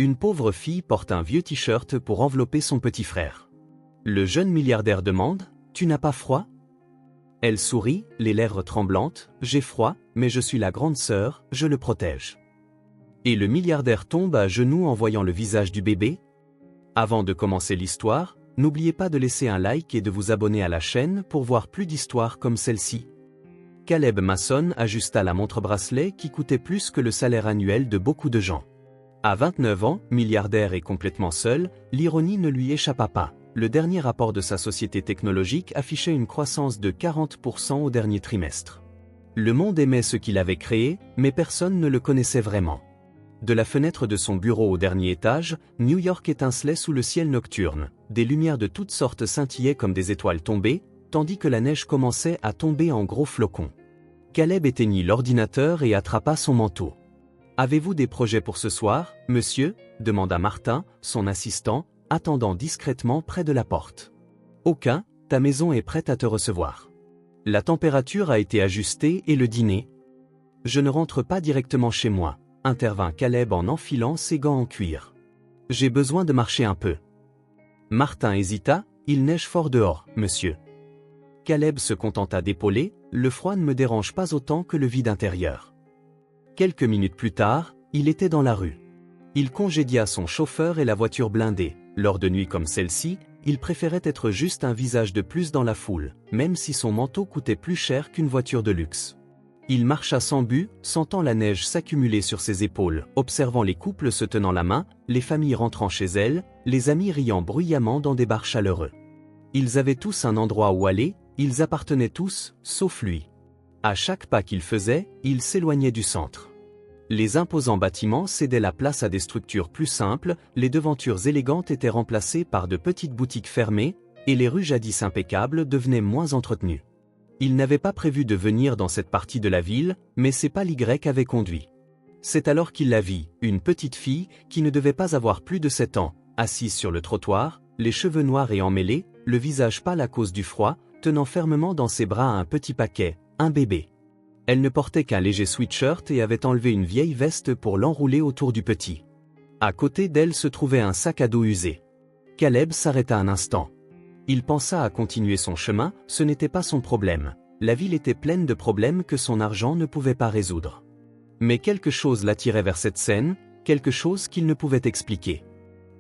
Une pauvre fille porte un vieux t-shirt pour envelopper son petit frère. Le jeune milliardaire demande « Tu n'as pas froid ?» Elle sourit, les lèvres tremblantes « J'ai froid, mais je suis la grande sœur, je le protège. » Et le milliardaire tombe à genoux en voyant le visage du bébé. Avant de commencer l'histoire, n'oubliez pas de laisser un like et de vous abonner à la chaîne pour voir plus d'histoires comme celle-ci. Caleb Mason ajusta la montre-bracelet qui coûtait plus que le salaire annuel de beaucoup de gens. À 29 ans, milliardaire et complètement seul, l'ironie ne lui échappa pas. Le dernier rapport de sa société technologique affichait une croissance de 40% au dernier trimestre. Le monde aimait ce qu'il avait créé, mais personne ne le connaissait vraiment. De la fenêtre de son bureau au dernier étage, New York étincelait sous le ciel nocturne. Des lumières de toutes sortes scintillaient comme des étoiles tombées, tandis que la neige commençait à tomber en gros flocons. Caleb éteignit l'ordinateur et attrapa son manteau. « Avez-vous des projets pour ce soir, monsieur ?» demanda Martin, son assistant, attendant discrètement près de la porte. « Aucun, ta maison est prête à te recevoir. La température a été ajustée et le dîner. »« Je ne rentre pas directement chez moi, » intervint Caleb en enfilant ses gants en cuir. « J'ai besoin de marcher un peu. » Martin hésita, « Il neige fort dehors, monsieur. » Caleb se contenta d'épauler, « Le froid ne me dérange pas autant que le vide intérieur. » Quelques minutes plus tard, il était dans la rue. Il congédia son chauffeur et la voiture blindée. Lors de nuits comme celle-ci, il préférait être juste un visage de plus dans la foule, même si son manteau coûtait plus cher qu'une voiture de luxe. Il marcha sans but, sentant la neige s'accumuler sur ses épaules, observant les couples se tenant la main, les familles rentrant chez elles, les amis riant bruyamment dans des bars chaleureux. Ils avaient tous un endroit où aller, ils appartenaient tous, sauf lui. À chaque pas qu'il faisait, il s'éloignait du centre. Les imposants bâtiments cédaient la place à des structures plus simples, les devantures élégantes étaient remplacées par de petites boutiques fermées, et les rues jadis impeccables devenaient moins entretenues. Il n'avait pas prévu de venir dans cette partie de la ville, mais c'est pas l'Y avait conduit. C'est alors qu'il la vit, une petite fille, qui ne devait pas avoir plus de 7 ans, assise sur le trottoir, les cheveux noirs et emmêlés, le visage pâle à cause du froid, tenant fermement dans ses bras un petit paquet, un bébé. Elle ne portait qu'un léger sweatshirt et avait enlevé une vieille veste pour l'enrouler autour du petit. À côté d'elle se trouvait un sac à dos usé. Caleb s'arrêta un instant. Il pensa à continuer son chemin, ce n'était pas son problème. La ville était pleine de problèmes que son argent ne pouvait pas résoudre. Mais quelque chose l'attirait vers cette scène, quelque chose qu'il ne pouvait expliquer.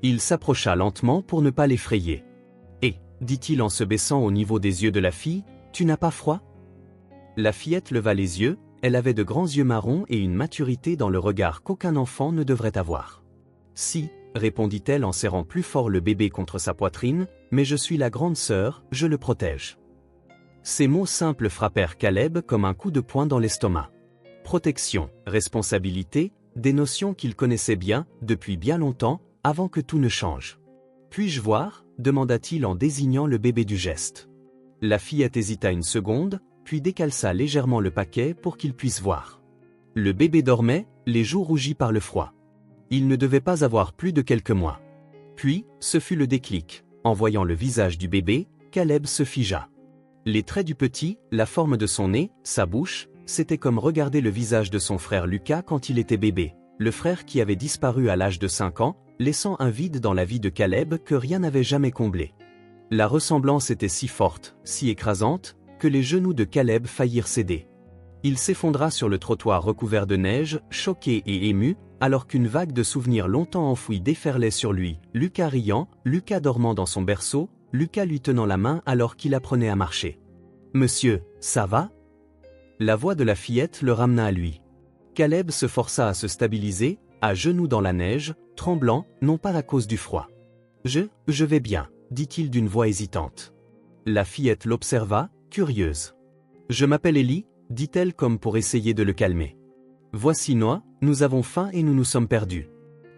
Il s'approcha lentement pour ne pas l'effrayer. « Et, dit-il en se baissant au niveau des yeux de la fille, tu n'as pas froid ?» La fillette leva les yeux, elle avait de grands yeux marrons et une maturité dans le regard qu'aucun enfant ne devrait avoir. « Si, » répondit-elle en serrant plus fort le bébé contre sa poitrine, « mais je suis la grande sœur, je le protège. » Ces mots simples frappèrent Caleb comme un coup de poing dans l'estomac. Protection, responsabilité, des notions qu'il connaissait bien, depuis bien longtemps, avant que tout ne change. « Puis-je voir ?» demanda-t-il en désignant le bébé du geste. La fillette hésita une seconde, puis décalça légèrement le paquet pour qu'il puisse voir. Le bébé dormait, les joues rougies par le froid. Il ne devait pas avoir plus de quelques mois. Puis, ce fut le déclic. En voyant le visage du bébé, Caleb se figea. Les traits du petit, la forme de son nez, sa bouche, c'était comme regarder le visage de son frère Lucas quand il était bébé, le frère qui avait disparu à l'âge de 5 ans, laissant un vide dans la vie de Caleb que rien n'avait jamais comblé. La ressemblance était si forte, si écrasante, que les genoux de Caleb faillirent céder. Il s'effondra sur le trottoir recouvert de neige, choqué et ému, alors qu'une vague de souvenirs longtemps enfouis déferlait sur lui, Lucas riant, Lucas dormant dans son berceau, Lucas lui tenant la main alors qu'il apprenait à marcher. « Monsieur, ça va ?» La voix de la fillette le ramena à lui. Caleb se força à se stabiliser, à genoux dans la neige, tremblant, non pas à cause du froid. « Je vais bien, » dit-il d'une voix hésitante. La fillette l'observa, curieuse. « Je m'appelle Ellie, » dit-elle comme pour essayer de le calmer. « Voici Noah, nous avons faim et nous nous sommes perdus.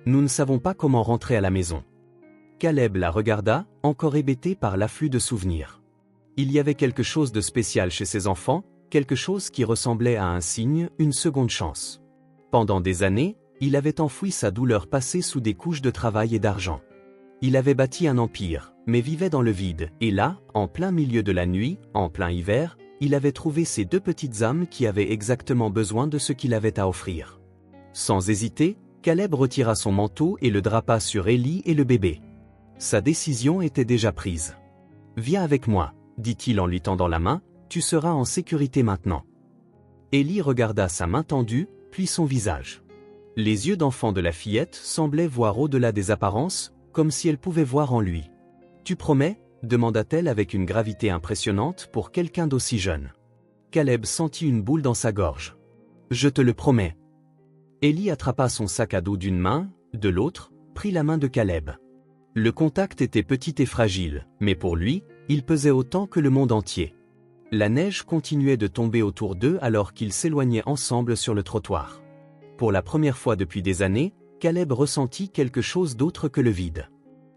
Nous ne savons pas comment rentrer à la maison. » Caleb la regarda, encore hébété par l'afflux de souvenirs. Il y avait quelque chose de spécial chez ses enfants, quelque chose qui ressemblait à un signe, une seconde chance. Pendant des années, il avait enfoui sa douleur passée sous des couches de travail et d'argent. Il avait bâti un empire, mais vivait dans le vide, et là, en plein milieu de la nuit, en plein hiver, il avait trouvé ces 2 petites âmes qui avaient exactement besoin de ce qu'il avait à offrir. Sans hésiter, Caleb retira son manteau et le drapa sur Élie et le bébé. Sa décision était déjà prise. « Viens avec moi, dit-il en lui tendant la main, tu seras en sécurité maintenant. » Élie regarda sa main tendue, puis son visage. Les yeux d'enfant de la fillette semblaient voir au-delà des apparences, comme si elle pouvait voir en lui. « Tu promets ?» demanda-t-elle avec une gravité impressionnante pour quelqu'un d'aussi jeune. Caleb sentit une boule dans sa gorge. « Je te le promets. » Élie attrapa son sac à dos d'une main, de l'autre, prit la main de Caleb. Le contact était petit et fragile, mais pour lui, il pesait autant que le monde entier. La neige continuait de tomber autour d'eux alors qu'ils s'éloignaient ensemble sur le trottoir. Pour la première fois depuis des années, Caleb ressentit quelque chose d'autre que le vide.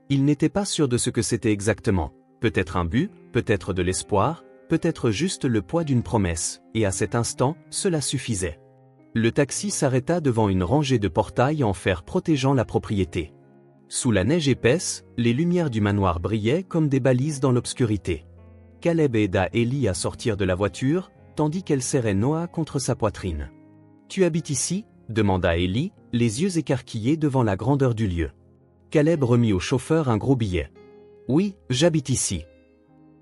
Il n'était pas sûr de ce que c'était exactement, peut-être un but, peut-être de l'espoir, peut-être juste le poids d'une promesse, et à cet instant, cela suffisait. Le taxi s'arrêta devant une rangée de portails en fer protégeant la propriété. Sous la neige épaisse, les lumières du manoir brillaient comme des balises dans l'obscurité. Caleb aida Élie à sortir de la voiture, tandis qu'elle serrait Noah contre sa poitrine. « Tu habites ici ?» demanda Élie, les yeux écarquillés devant la grandeur du lieu. Caleb remit au chauffeur un gros billet. « Oui, j'habite ici. »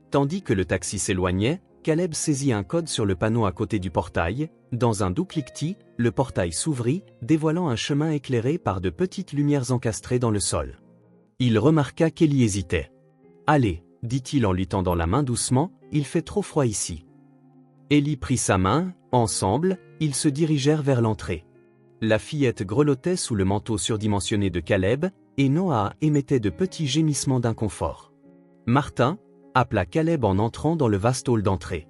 Tandis que le taxi s'éloignait, Caleb saisit un code sur le panneau à côté du portail. Dans un doux cliquetis, le portail s'ouvrit, dévoilant un chemin éclairé par de petites lumières encastrées dans le sol. Il remarqua qu'Élie hésitait. « Allez, » dit-il en lui tendant la main doucement, « il fait trop froid ici. » Élie prit sa main, ensemble, ils se dirigèrent vers l'entrée. La fillette grelottait sous le manteau surdimensionné de Caleb, et Noah émettait de petits gémissements d'inconfort. « Martin » appela Caleb en entrant dans le vaste hall d'entrée.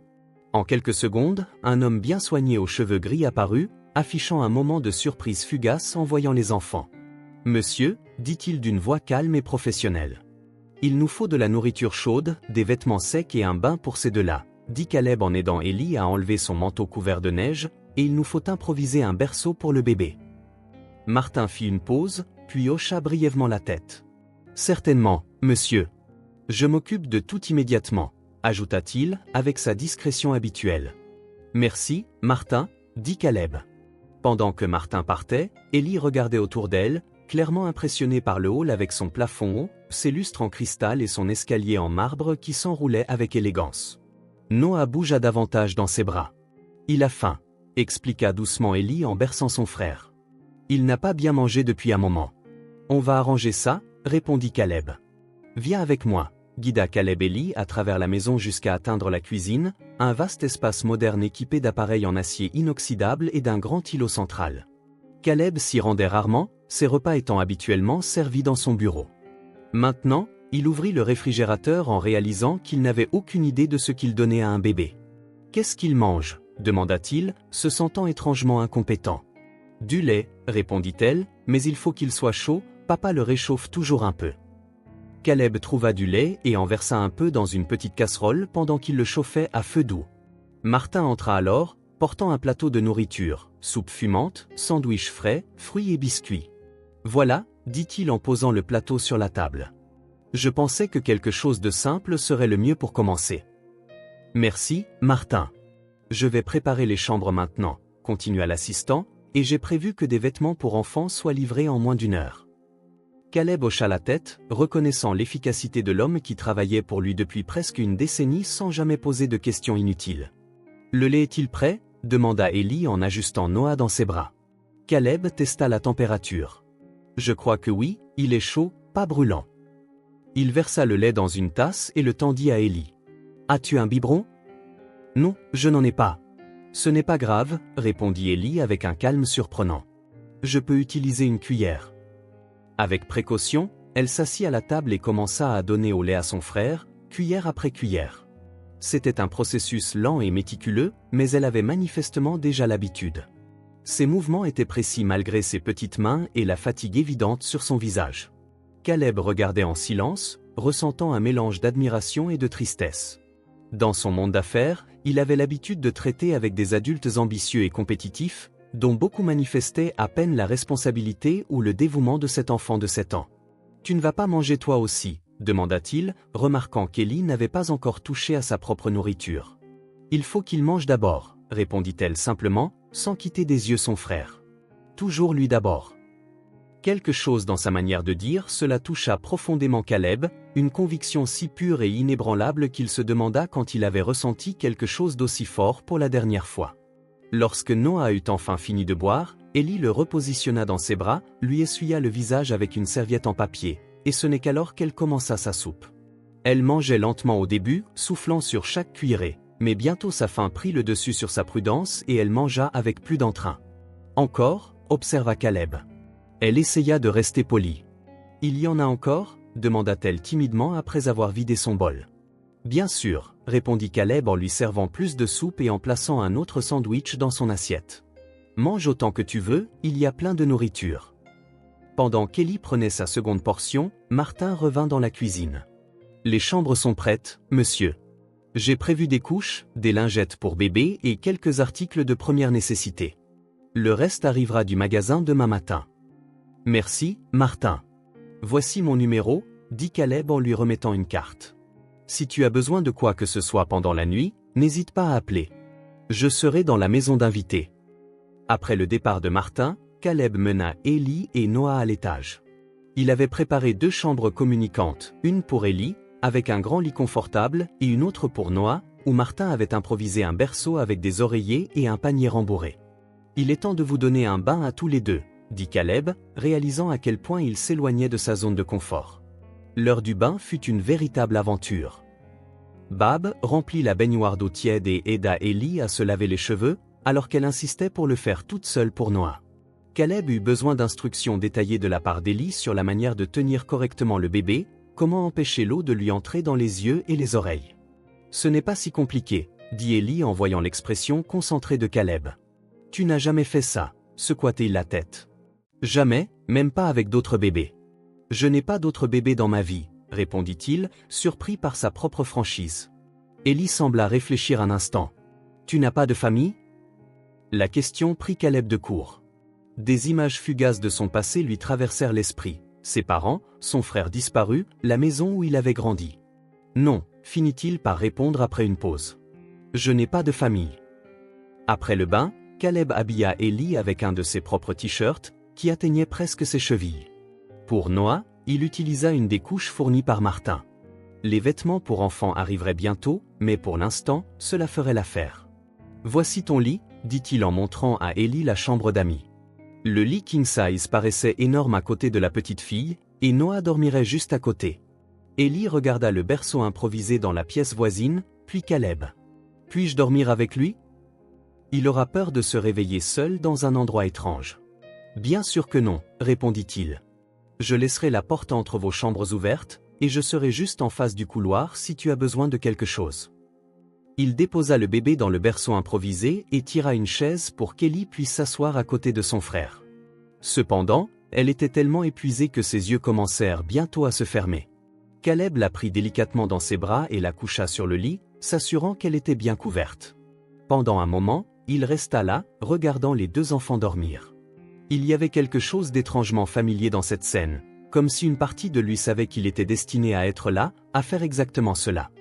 En quelques secondes, un homme bien soigné aux cheveux gris apparut, affichant un moment de surprise fugace en voyant les enfants. « Monsieur » dit-il d'une voix calme et professionnelle. « Il nous faut de la nourriture chaude, des vêtements secs et un bain pour ces deux-là, » dit Caleb en aidant Élie à enlever son manteau couvert de neige, « et il nous faut improviser un berceau pour le bébé. » Martin fit une pause, puis hocha brièvement la tête. « Certainement, monsieur. Je m'occupe de tout immédiatement, » ajouta-t-il, avec sa discrétion habituelle. « Merci, Martin, » dit Caleb. Pendant que Martin partait, Élie regardait autour d'elle, clairement impressionnée par le hall avec son plafond haut, ses lustres en cristal et son escalier en marbre qui s'enroulait avec élégance. Noah bougea davantage dans ses bras. « Il a faim, » expliqua doucement Élie en berçant son frère. « Il n'a pas bien mangé depuis un moment. »« On va arranger ça, » répondit Caleb. « Viens avec moi. » guida Caleb Élie à travers la maison jusqu'à atteindre la cuisine, un vaste espace moderne équipé d'appareils en acier inoxydable et d'un grand îlot central. Caleb s'y rendait rarement, ses repas étant habituellement servis dans son bureau. Maintenant, il ouvrit le réfrigérateur en réalisant qu'il n'avait aucune idée de ce qu'il donnait à un bébé. « Qu'est-ce qu'il mange ?» demanda-t-il, se sentant étrangement incompétent. « Du lait, » répondit-elle, « mais il faut qu'il soit chaud, papa le réchauffe toujours un peu. » Caleb trouva du lait et en versa un peu dans une petite casserole pendant qu'il le chauffait à feu doux. Martin entra alors, portant un plateau de nourriture, soupe fumante, sandwich frais, fruits et biscuits. « Voilà, » dit-il en posant le plateau sur la table. « Je pensais que quelque chose de simple serait le mieux pour commencer. »« Merci, Martin. Je vais préparer les chambres maintenant, » continua l'assistant, « et j'ai prévu que des vêtements pour enfants soient livrés en moins d'1 heure. » Caleb hocha la tête, reconnaissant l'efficacité de l'homme qui travaillait pour lui depuis presque une décennie sans jamais poser de questions inutiles. « Le lait est-il prêt ?» demanda Élie en ajustant Noah dans ses bras. Caleb testa la température. « Je crois que oui, il est chaud, pas brûlant. » Il versa le lait dans une tasse et le tendit à Élie. « As-tu un biberon ?»« Non, je n'en ai pas. »« Ce n'est pas grave, » répondit Élie avec un calme surprenant. « Je peux utiliser une cuillère. » Avec précaution, elle s'assit à la table et commença à donner au lait à son frère, cuillère après cuillère. C'était un processus lent et méticuleux, mais elle avait manifestement déjà l'habitude. Ses mouvements étaient précis malgré ses petites mains et la fatigue évidente sur son visage. Caleb regardait en silence, ressentant un mélange d'admiration et de tristesse. Dans son monde d'affaires, il avait l'habitude de traiter avec des adultes ambitieux et compétitifs, dont beaucoup manifestaient à peine la responsabilité ou le dévouement de cet enfant de 7 ans. « Tu ne vas pas manger toi aussi ?» demanda-t-il, remarquant qu'Élie n'avait pas encore touché à sa propre nourriture. « Il faut qu'il mange d'abord, » répondit-elle simplement, sans quitter des yeux son frère. « Toujours lui d'abord. » Quelque chose dans sa manière de dire cela toucha profondément Caleb, une conviction si pure et inébranlable qu'il se demanda quand il avait ressenti quelque chose d'aussi fort pour la dernière fois. Lorsque Noah eut enfin fini de boire, Ellie le repositionna dans ses bras, lui essuya le visage avec une serviette en papier, et ce n'est qu'alors qu'elle commença sa soupe. Elle mangeait lentement au début, soufflant sur chaque cuillerée, mais bientôt sa faim prit le dessus sur sa prudence et elle mangea avec plus d'entrain. Encore, observa Caleb. Elle essaya de rester polie. « Il y en a encore » demanda-t-elle timidement après avoir vidé son bol. « Bien sûr » répondit Caleb en lui servant plus de soupe et en plaçant un autre sandwich dans son assiette. « Mange autant que tu veux, il y a plein de nourriture. » Pendant qu'Ellie prenait sa seconde portion, Martin revint dans la cuisine. « Les chambres sont prêtes, monsieur. J'ai prévu des couches, des lingettes pour bébé et quelques articles de première nécessité. Le reste arrivera du magasin demain matin. » « Merci, Martin. Voici mon numéro, dit Caleb en lui remettant une carte. Si tu as besoin de quoi que ce soit pendant la nuit, n'hésite pas à appeler. Je serai dans la maison d'invités. » Après le départ de Martin, Caleb mena Ellie et Noah à l'étage. Il avait préparé 2 chambres communicantes, une pour Ellie, avec un grand lit confortable, et une autre pour Noah, où Martin avait improvisé un berceau avec des oreillers et un panier rembourré. « Il est temps de vous donner un bain à tous les deux, » dit Caleb, réalisant à quel point il s'éloignait de sa zone de confort. L'heure du bain fut une véritable aventure. Bab remplit la baignoire d'eau tiède et aida Ellie à se laver les cheveux, alors qu'elle insistait pour le faire toute seule pour Noah. Caleb eut besoin d'instructions détaillées de la part d'Ellie sur la manière de tenir correctement le bébé, comment empêcher l'eau de lui entrer dans les yeux et les oreilles. « Ce n'est pas si compliqué, » dit Ellie en voyant l'expression concentrée de Caleb. « Tu n'as jamais fait ça, » secoua-t-il la tête. « Jamais, même pas avec d'autres bébés. »« Je n'ai pas d'autres bébés dans ma vie, » répondit-il, surpris par sa propre franchise. Ellie sembla réfléchir un instant. « Tu n'as pas de famille ?» La question prit Caleb de court. Des images fugaces de son passé lui traversèrent l'esprit. Ses parents, son frère disparu, la maison où il avait grandi. « Non, » finit-il par répondre après une pause. « Je n'ai pas de famille. » Après le bain, Caleb habilla Ellie avec un de ses propres t-shirts, qui atteignait presque ses chevilles. Pour Noah, il utilisa une des couches fournies par Martin. Les vêtements pour enfants arriveraient bientôt, mais pour l'instant, cela ferait l'affaire. « Voici ton lit, » dit-il en montrant à Ellie la chambre d'amis. Le lit king size paraissait énorme à côté de la petite fille, et Noah dormirait juste à côté. Ellie regarda le berceau improvisé dans la pièce voisine, puis Caleb. « Puis-je dormir avec lui ? Il aura peur de se réveiller seul dans un endroit étrange. » « Bien sûr que non, » répondit-il. « Je laisserai la porte entre vos chambres ouvertes, et je serai juste en face du couloir si tu as besoin de quelque chose. » Il déposa le bébé dans le berceau improvisé et tira une chaise pour qu'Ellie puisse s'asseoir à côté de son frère. Cependant, elle était tellement épuisée que ses yeux commencèrent bientôt à se fermer. Caleb la prit délicatement dans ses bras et la coucha sur le lit, s'assurant qu'elle était bien couverte. Pendant un moment, il resta là, regardant les 2 enfants dormir. Il y avait quelque chose d'étrangement familier dans cette scène, comme si une partie de lui savait qu'il était destiné à être là, à faire exactement cela.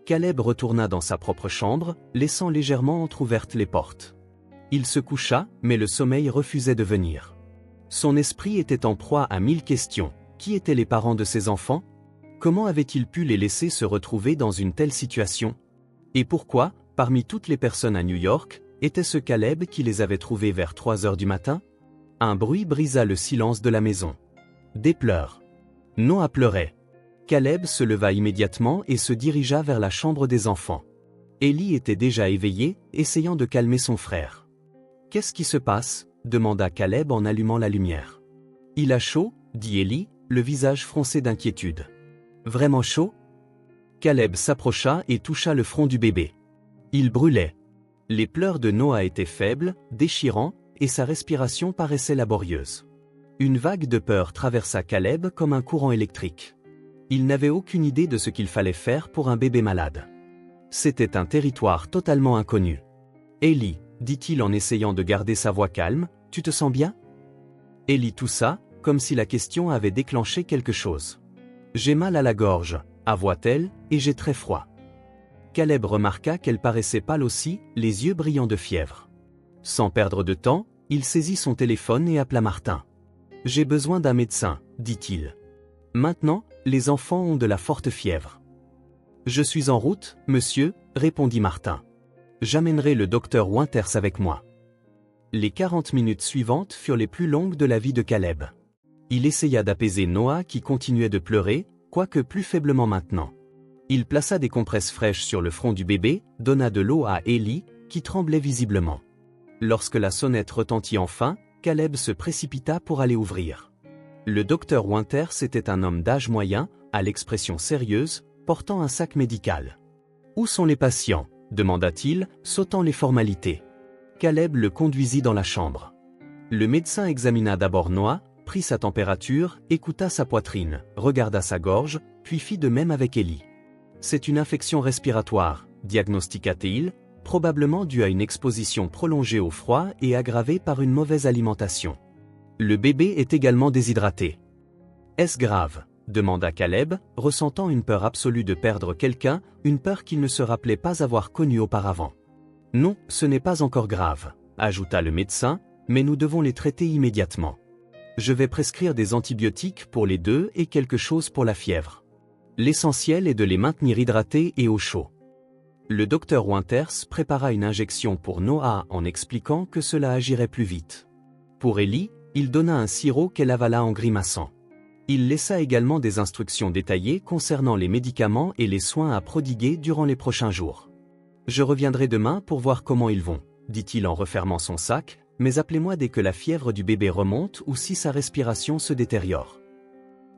Caleb retourna dans sa propre chambre, laissant légèrement entr'ouvertes les portes. Il se coucha, mais le sommeil refusait de venir. Son esprit était en proie à 1000 questions. Qui étaient les parents de ses enfants ? Comment avait-il pu les laisser se retrouver dans une telle situation ? Et pourquoi, parmi toutes les personnes à New York, était-ce Caleb qui les avait trouvés vers 3 heures du matin ? Un bruit brisa le silence de la maison. Des pleurs. Noah pleurait. Caleb se leva immédiatement et se dirigea vers la chambre des enfants. Ellie était déjà éveillée, essayant de calmer son frère. « Qu'est-ce qui se passe ?» demanda Caleb en allumant la lumière. « Il a chaud ?» dit Ellie, le visage froncé d'inquiétude. « Vraiment chaud ?» Caleb s'approcha et toucha le front du bébé. Il brûlait. Les pleurs de Noah étaient faibles, déchirants, et sa respiration paraissait laborieuse. Une vague de peur traversa Caleb comme un courant électrique. Il n'avait aucune idée de ce qu'il fallait faire pour un bébé malade. C'était un territoire totalement inconnu. « Ellie, » dit-il en essayant de garder sa voix calme, « tu te sens bien ?» Ellie toussa, comme si la question avait déclenché quelque chose. « J'ai mal à la gorge, » avoua-t-elle, « et j'ai très froid. » Caleb remarqua qu'elle paraissait pâle aussi, les yeux brillants de fièvre. Sans perdre de temps, il saisit son téléphone et appela Martin. J'ai besoin d'un médecin, dit-il. Maintenant, les enfants ont de la forte fièvre. Je suis en route, monsieur, répondit Martin. J'amènerai le docteur Winters avec moi. Les 40 minutes suivantes furent les plus longues de la vie de Caleb. Il essaya d'apaiser Noah qui continuait de pleurer, quoique plus faiblement maintenant. Il plaça des compresses fraîches sur le front du bébé, donna de l'eau à Ellie, qui tremblait visiblement. Lorsque la sonnette retentit enfin, Caleb se précipita pour aller ouvrir. Le docteur Winters était un homme d'âge moyen, à l'expression sérieuse, portant un sac médical. « Où sont les patients ?» demanda-t-il, sautant les formalités. Caleb le conduisit dans la chambre. Le médecin examina d'abord Noah, prit sa température, écouta sa poitrine, regarda sa gorge, puis fit de même avec Ellie. « C'est une infection respiratoire », diagnostiqua-t-il, probablement due à une exposition prolongée au froid et aggravée par une mauvaise alimentation. Le bébé est également déshydraté. « Est-ce grave ?» demanda Caleb, ressentant une peur absolue de perdre quelqu'un, une peur qu'il ne se rappelait pas avoir connue auparavant. « Non, ce n'est pas encore grave », ajouta le médecin, « mais nous devons les traiter immédiatement. Je vais prescrire des antibiotiques pour les deux et quelque chose pour la fièvre. L'essentiel est de les maintenir hydratés et au chaud. » Le docteur Winters prépara une injection pour Noah en expliquant que cela agirait plus vite. Pour Ellie, il donna un sirop qu'elle avala en grimaçant. Il laissa également des instructions détaillées concernant les médicaments et les soins à prodiguer durant les prochains jours. « Je reviendrai demain pour voir comment ils vont, » dit-il en refermant son sac, « mais appelez-moi dès que la fièvre du bébé remonte ou si sa respiration se détériore. »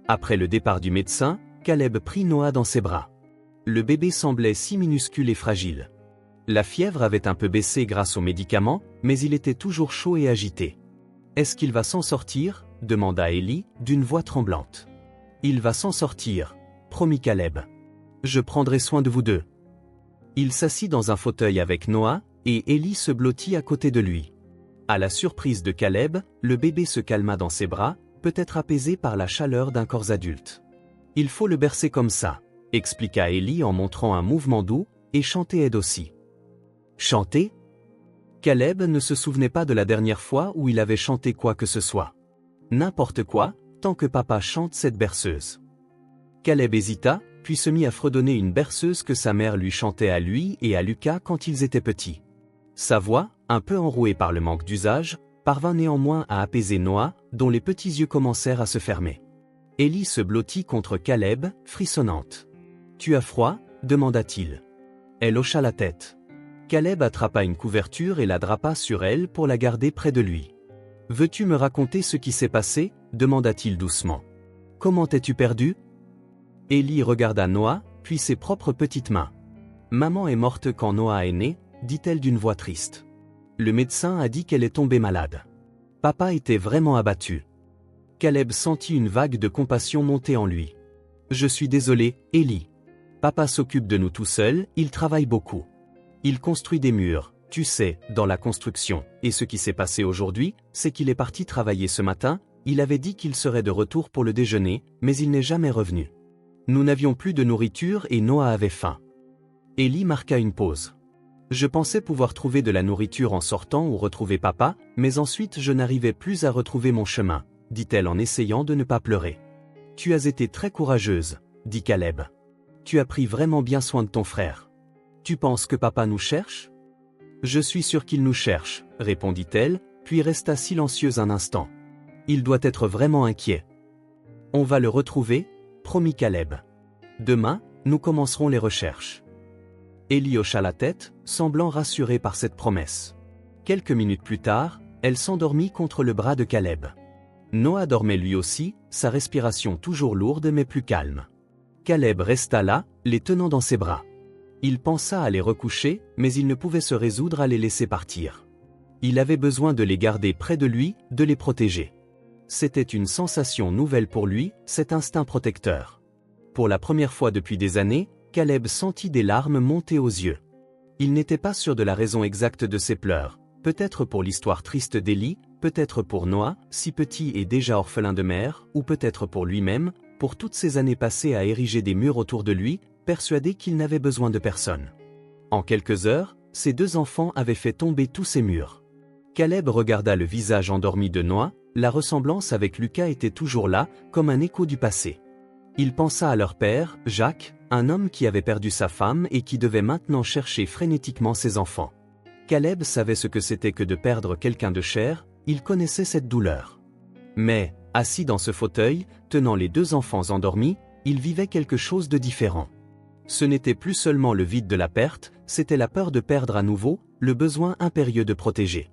Après le départ du médecin, Caleb prit Noah dans ses bras. Le bébé semblait si minuscule et fragile. La fièvre avait un peu baissé grâce aux médicaments, mais il était toujours chaud et agité. « Est-ce qu'il va s'en sortir ?» demanda Ellie, d'une voix tremblante. « Il va s'en sortir, » promit Caleb. « Je prendrai soin de vous deux. » Il s'assit dans un fauteuil avec Noah, et Ellie se blottit à côté de lui. À la surprise de Caleb, le bébé se calma dans ses bras, peut-être apaisé par la chaleur d'un corps adulte. « Il faut le bercer comme ça, » expliqua Ellie en montrant un mouvement doux, et chanter aide aussi. Chanter ? Caleb ne se souvenait pas de la dernière fois où il avait chanté quoi que ce soit. N'importe quoi, tant que papa chante cette berceuse. Caleb hésita, puis se mit à fredonner une berceuse que sa mère lui chantait à lui et à Lucas quand ils étaient petits. Sa voix, un peu enrouée par le manque d'usage, parvint néanmoins à apaiser Noah, dont les petits yeux commencèrent à se fermer. Ellie se blottit contre Caleb, frissonnante. « Tu as froid ?» demanda-t-il. Elle hocha la tête. Caleb attrapa une couverture et la drapa sur elle pour la garder près de lui. « Veux-tu me raconter ce qui s'est passé ?» demanda-t-il doucement. « Comment t'es-tu perdu ?» Ellie regarda Noah, puis ses propres petites mains. « Maman est morte quand Noah est né », dit-elle d'une voix triste. Le médecin a dit qu'elle est tombée malade. Papa était vraiment abattu. Caleb sentit une vague de compassion monter en lui. « Je suis désolé, Ellie. Papa s'occupe de nous tout seul, il travaille beaucoup. Il construit des murs, tu sais, dans la construction, et ce qui s'est passé aujourd'hui, c'est qu'il est parti travailler ce matin, il avait dit qu'il serait de retour pour le déjeuner, mais il n'est jamais revenu. Nous n'avions plus de nourriture et Noah avait faim. » Ellie marqua une pause. « Je pensais pouvoir trouver de la nourriture en sortant ou retrouver papa, mais ensuite je n'arrivais plus à retrouver mon chemin, » dit-elle en essayant de ne pas pleurer. « Tu as été très courageuse, » dit Caleb. « Tu as pris vraiment bien soin de ton frère. Tu penses que papa nous cherche ? » « Je suis sûr qu'il nous cherche, » répondit-elle, puis resta silencieuse un instant. « Il doit être vraiment inquiet. »« On va le retrouver, » promit Caleb. « Demain, nous commencerons les recherches. » Ellie hocha la tête, semblant rassurée par cette promesse. Quelques minutes plus tard, elle s'endormit contre le bras de Caleb. Noah dormait lui aussi, sa respiration toujours lourde mais plus calme. Caleb resta là, les tenant dans ses bras. Il pensa à les recoucher, mais il ne pouvait se résoudre à les laisser partir. Il avait besoin de les garder près de lui, de les protéger. C'était une sensation nouvelle pour lui, cet instinct protecteur. Pour la première fois depuis des années, Caleb sentit des larmes monter aux yeux. Il n'était pas sûr de la raison exacte de ses pleurs, peut-être pour l'histoire triste d'Ellie, peut-être pour Noah, si petit et déjà orphelin de mère, ou peut-être pour lui-même, pour toutes ces années passées à ériger des murs autour de lui, persuadé qu'il n'avait besoin de personne. En quelques heures, ces deux enfants avaient fait tomber tous ces murs. Caleb regarda le visage endormi de Noah, la ressemblance avec Lucas était toujours là, comme un écho du passé. Il pensa à leur père, Jacques, un homme qui avait perdu sa femme et qui devait maintenant chercher frénétiquement ses enfants. Caleb savait ce que c'était que de perdre quelqu'un de cher, il connaissait cette douleur. Mais, assis dans ce fauteuil, tenant les deux enfants endormis, il vivait quelque chose de différent. Ce n'était plus seulement le vide de la perte, c'était la peur de perdre à nouveau, le besoin impérieux de protéger.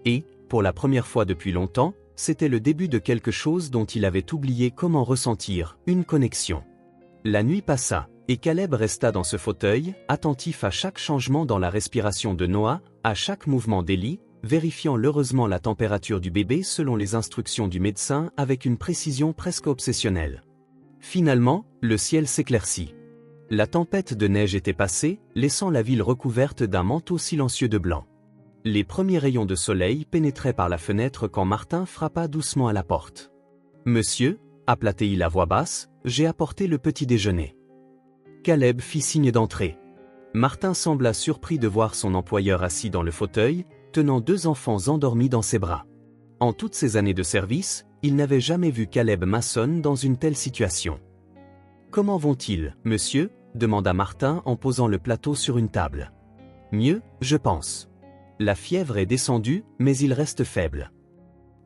Et, pour la première fois depuis longtemps, c'était le début de quelque chose dont il avait oublié comment ressentir, une connexion. La nuit passa, et Caleb resta dans ce fauteuil, attentif à chaque changement dans la respiration de Noah, à chaque mouvement d'Élie, vérifiant heureusement la température du bébé selon les instructions du médecin avec une précision presque obsessionnelle. Finalement, le ciel s'éclaircit. La tempête de neige était passée, laissant la ville recouverte d'un manteau silencieux de blanc. Les premiers rayons de soleil pénétraient par la fenêtre quand Martin frappa doucement à la porte. « Monsieur » appela-t-il à voix basse, « j'ai apporté le petit déjeuner. » Caleb fit signe d'entrer. Martin sembla surpris de voir son employeur assis dans le fauteuil, tenant deux enfants endormis dans ses bras. En toutes ses années de service, il n'avait jamais vu Caleb Mason dans une telle situation. « Comment vont-ils, monsieur » demanda Martin en posant le plateau sur une table. « Mieux, je pense. La fièvre est descendue, mais il reste faible. »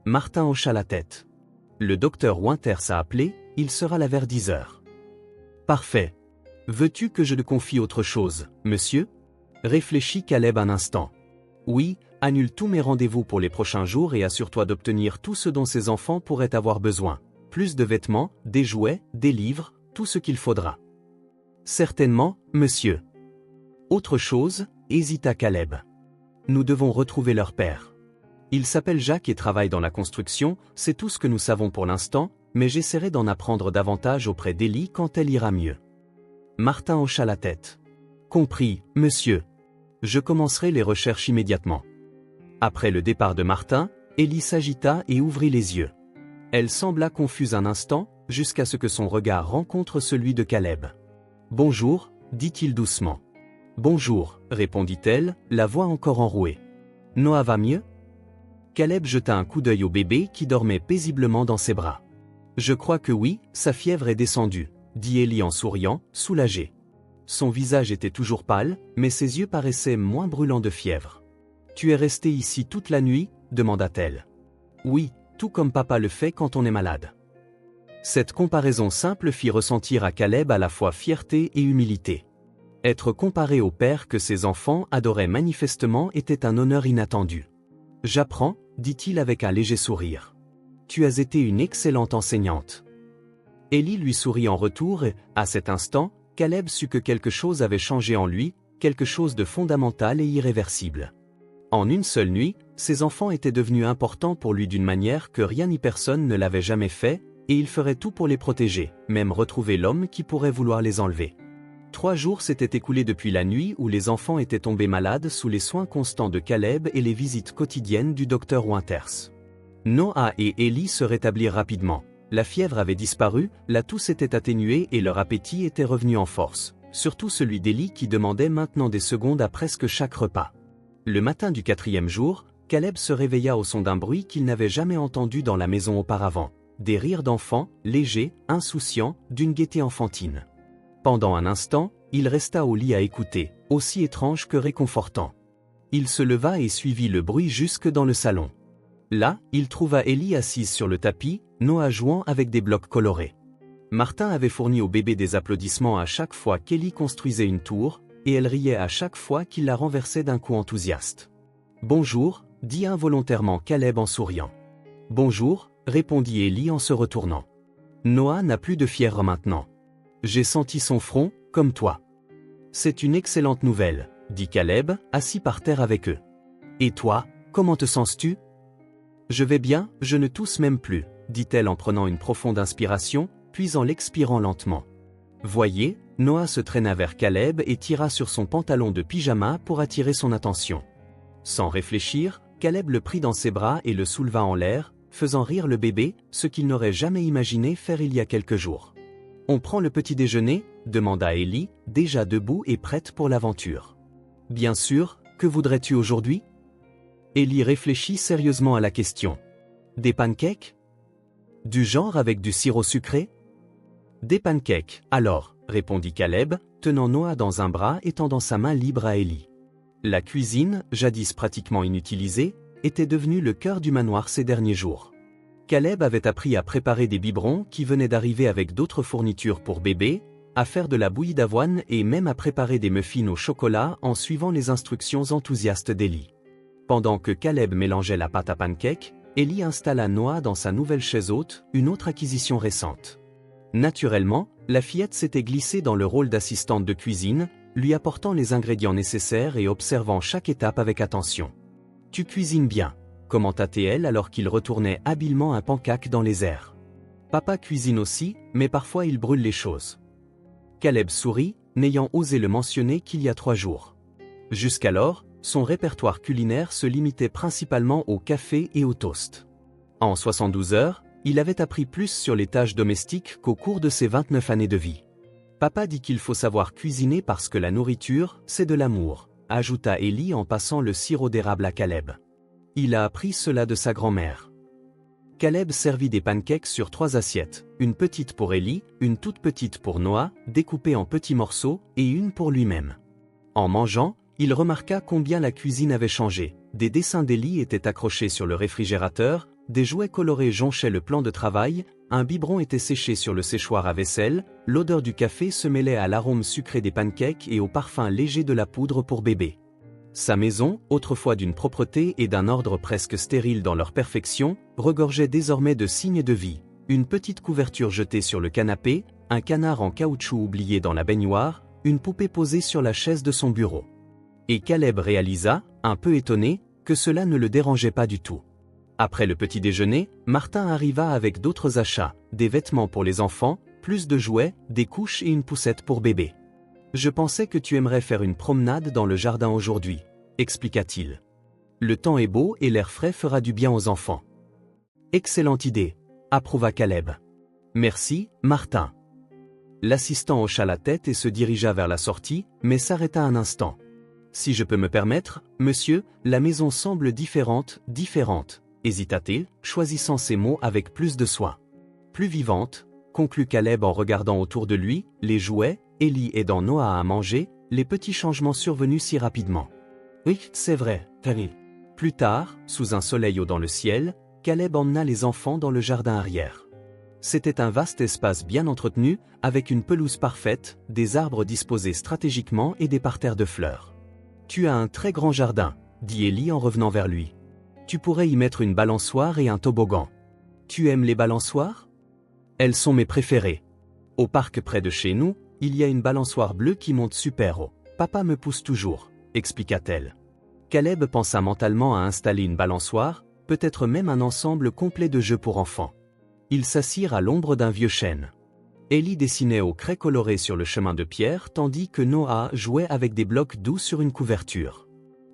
Martin hocha la tête. « Le docteur Winters a appelé, il sera là vers 10 heures. »« Parfait. Veux-tu que je te confie autre chose, monsieur ?» réfléchit Caleb un instant. « Oui, annule tous mes rendez-vous pour les prochains jours et assure-toi d'obtenir tout ce dont ces enfants pourraient avoir besoin. Plus de vêtements, des jouets, des livres, tout ce qu'il faudra. »« Certainement, monsieur. » Autre chose, hésita Caleb. « Nous devons retrouver leur père. Il s'appelle Jacques et travaille dans la construction, c'est tout ce que nous savons pour l'instant, mais j'essaierai d'en apprendre davantage auprès d'Élie quand elle ira mieux. » Martin hocha la tête. « Compris, monsieur. Je commencerai les recherches immédiatement. » Après le départ de Martin, Élie s'agita et ouvrit les yeux. Elle sembla confuse un instant, jusqu'à ce que son regard rencontre celui de Caleb. « Bonjour, » dit-il doucement. « Bonjour, » répondit-elle, la voix encore enrouée. « Noah va mieux ?» Caleb jeta un coup d'œil au bébé qui dormait paisiblement dans ses bras. « Je crois que oui, sa fièvre est descendue, » dit Élie en souriant, soulagé. Son visage était toujours pâle, mais ses yeux paraissaient moins brûlants de fièvre. « Tu es resté ici toute la nuit ?» demanda-t-elle. « Oui, tout comme papa le fait quand on est malade. » Cette comparaison simple fit ressentir à Caleb à la fois fierté et humilité. Être comparé au père que ses enfants adoraient manifestement était un honneur inattendu. « J'apprends, » dit-il avec un léger sourire. « Tu as été une excellente enseignante. » Élie lui sourit en retour et, à cet instant, Caleb sut que quelque chose avait changé en lui, quelque chose de fondamental et irréversible. En une seule nuit, ses enfants étaient devenus importants pour lui d'une manière que rien ni personne ne l'avait jamais fait, et il ferait tout pour les protéger, même retrouver l'homme qui pourrait vouloir les enlever. 3 jours s'étaient écoulés depuis la nuit où les enfants étaient tombés malades sous les soins constants de Caleb et les visites quotidiennes du docteur Winters. Noah et Élie se rétablirent rapidement. La fièvre avait disparu, la toux s'était atténuée et leur appétit était revenu en force, surtout celui d'Élie qui demandait maintenant des secondes à presque chaque repas. Le matin du 4e jour, Caleb se réveilla au son d'un bruit qu'il n'avait jamais entendu dans la maison auparavant. Des rires d'enfants, légers, insouciants, d'une gaieté enfantine. Pendant un instant, il resta au lit à écouter, aussi étrange que réconfortant. Il se leva et suivit le bruit jusque dans le salon. Là, il trouva Élie assise sur le tapis, Noah jouant avec des blocs colorés. Martin avait fourni au bébé des applaudissements à chaque fois qu'Élie construisait une tour, et elle riait à chaque fois qu'il la renversait d'un coup enthousiaste. « Bonjour » dit involontairement Caleb en souriant. « Bonjour » répondit Élie en se retournant. « Noah n'a plus de fièvre maintenant. J'ai senti son front, comme toi. »« C'est une excellente nouvelle » dit Caleb, assis par terre avec eux. « Et toi, comment te sens-tu » ? « Je vais bien, je ne tousse même plus » dit-elle en prenant une profonde inspiration, puis en l'expirant lentement. « Voyez » Noah se traîna vers Caleb et tira sur son pantalon de pyjama pour attirer son attention. Sans réfléchir, Caleb le prit dans ses bras et le souleva en l'air, faisant rire le bébé, ce qu'il n'aurait jamais imaginé faire il y a quelques jours. « On prend le petit déjeuner » demanda Élie, déjà debout et prête pour l'aventure. « Bien sûr, que voudrais-tu aujourd'hui » Élie réfléchit sérieusement à la question. Des pancakes? Du genre avec du sirop sucré? Des pancakes, alors, répondit Caleb, tenant Noah dans un bras et tendant sa main libre à Ellie. La cuisine, jadis pratiquement inutilisée, était devenue le cœur du manoir ces derniers jours. Caleb avait appris à préparer des biberons qui venaient d'arriver avec d'autres fournitures pour bébé, à faire de la bouillie d'avoine et même à préparer des muffins au chocolat en suivant les instructions enthousiastes d'Ellie. Pendant que Caleb mélangeait la pâte à pancakes, Ellie installa Noah dans sa nouvelle chaise haute, une autre acquisition récente. Naturellement, la fillette s'était glissée dans le rôle d'assistante de cuisine, lui apportant les ingrédients nécessaires et observant chaque étape avec attention. « Tu cuisines bien », commenta-t-elle alors qu'il retournait habilement un pancake dans les airs. « Papa cuisine aussi, mais parfois il brûle les choses. » Caleb sourit, n'ayant osé le mentionner qu'il y a 3 jours. Jusqu'alors, son répertoire culinaire se limitait principalement au café et au toast. En 72 heures, il avait appris plus sur les tâches domestiques qu'au cours de ses 29 années de vie. Papa dit qu'il faut savoir cuisiner parce que la nourriture, c'est de l'amour, ajouta Ellie en passant le sirop d'érable à Caleb. Il a appris cela de sa grand-mère. Caleb servit des pancakes sur 3 assiettes, une petite pour Ellie, une toute petite pour Noah, découpée en petits morceaux, et une pour lui-même. En mangeant, il remarqua combien la cuisine avait changé. Des dessins d'Ellie étaient accrochés sur le réfrigérateur, des jouets colorés jonchaient le plan de travail, un biberon était séché sur le séchoir à vaisselle, l'odeur du café se mêlait à l'arôme sucré des pancakes et au parfum léger de la poudre pour bébé. Sa maison, autrefois d'une propreté et d'un ordre presque stérile dans leur perfection, regorgeait désormais de signes de vie. Une petite couverture jetée sur le canapé, un canard en caoutchouc oublié dans la baignoire, une poupée posée sur la chaise de son bureau. Et Caleb réalisa, un peu étonné, que cela ne le dérangeait pas du tout. Après le petit déjeuner, Martin arriva avec d'autres achats, des vêtements pour les enfants, plus de jouets, des couches et une poussette pour bébé. « Je pensais que tu aimerais faire une promenade dans le jardin aujourd'hui, » expliqua-t-il. « Le temps est beau et l'air frais fera du bien aux enfants. »« Excellente idée, » approuva Caleb. « Merci, Martin. » L'assistant hocha la tête et se dirigea vers la sortie, mais s'arrêta un instant. « Si je peux me permettre, monsieur, la maison semble différente, hésita-t-il, choisissant ses mots avec plus de soin. Plus vivante, conclut Caleb en regardant autour de lui, les jouets, Ellie aidant Noah à manger, les petits changements survenus si rapidement. Oui, c'est vrai, Tani. Plus tard, sous un soleil haut dans le ciel, Caleb emmena les enfants dans le jardin arrière. C'était un vaste espace bien entretenu, avec une pelouse parfaite, des arbres disposés stratégiquement et des parterres de fleurs. « Tu as un très grand jardin, » dit Ellie en revenant vers lui. « Tu pourrais y mettre une balançoire et un toboggan. Tu aimes les balançoires? Elles sont mes préférées. Au parc près de chez nous, il y a une balançoire bleue qui monte super haut. Papa me pousse toujours, » expliqua-t-elle. Caleb pensa mentalement à installer une balançoire, peut-être même un ensemble complet de jeux pour enfants. Ils s'assirent à l'ombre d'un vieux chêne. Ellie dessinait au craie coloré sur le chemin de pierre tandis que Noah jouait avec des blocs doux sur une couverture.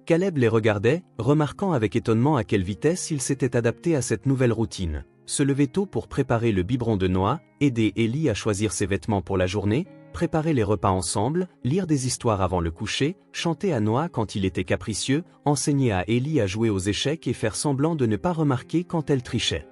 Caleb les regardait, remarquant avec étonnement à quelle vitesse il s'était adapté à cette nouvelle routine. Se lever tôt pour préparer le biberon de Noah, aider Ellie à choisir ses vêtements pour la journée, préparer les repas ensemble, lire des histoires avant le coucher, chanter à Noah quand il était capricieux, enseigner à Ellie à jouer aux échecs et faire semblant de ne pas remarquer quand elle trichait.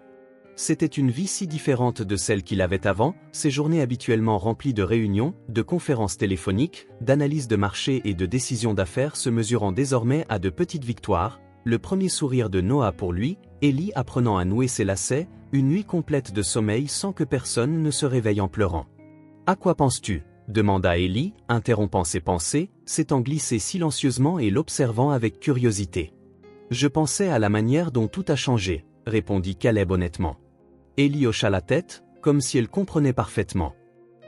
C'était une vie si différente de celle qu'il avait avant, ses journées habituellement remplies de réunions, de conférences téléphoniques, d'analyses de marché et de décisions d'affaires se mesurant désormais à de petites victoires, le premier sourire de Noah pour lui, Ellie apprenant à nouer ses lacets, une nuit complète de sommeil sans que personne ne se réveille en pleurant. « À quoi penses-tu » demanda Ellie, interrompant ses pensées, s'étant glissée silencieusement et l'observant avec curiosité. « Je pensais à la manière dont tout a changé, » répondit Caleb honnêtement. Ellie hocha la tête, comme si elle comprenait parfaitement.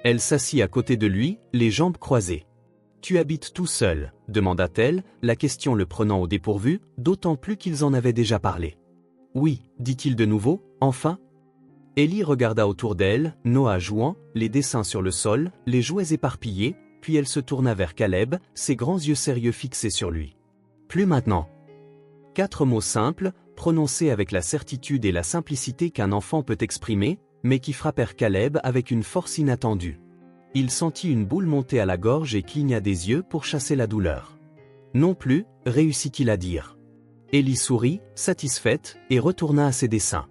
Elle s'assit à côté de lui, les jambes croisées. « Tu habites tout seul ?» demanda-t-elle, la question le prenant au dépourvu, d'autant plus qu'ils en avaient déjà parlé. « Oui, dit-il de nouveau, enfin ?» Ellie regarda autour d'elle, Noah jouant, les dessins sur le sol, les jouets éparpillés, puis elle se tourna vers Caleb, ses grands yeux sérieux fixés sur lui. « Plus maintenant. » 4 mots simples, prononcés avec la certitude et la simplicité qu'un enfant peut exprimer, mais qui frappèrent Caleb avec une force inattendue. Il sentit une boule monter à la gorge et cligna des yeux pour chasser la douleur. Non plus, réussit-il à dire. Ellie sourit, satisfaite, et retourna à ses dessins.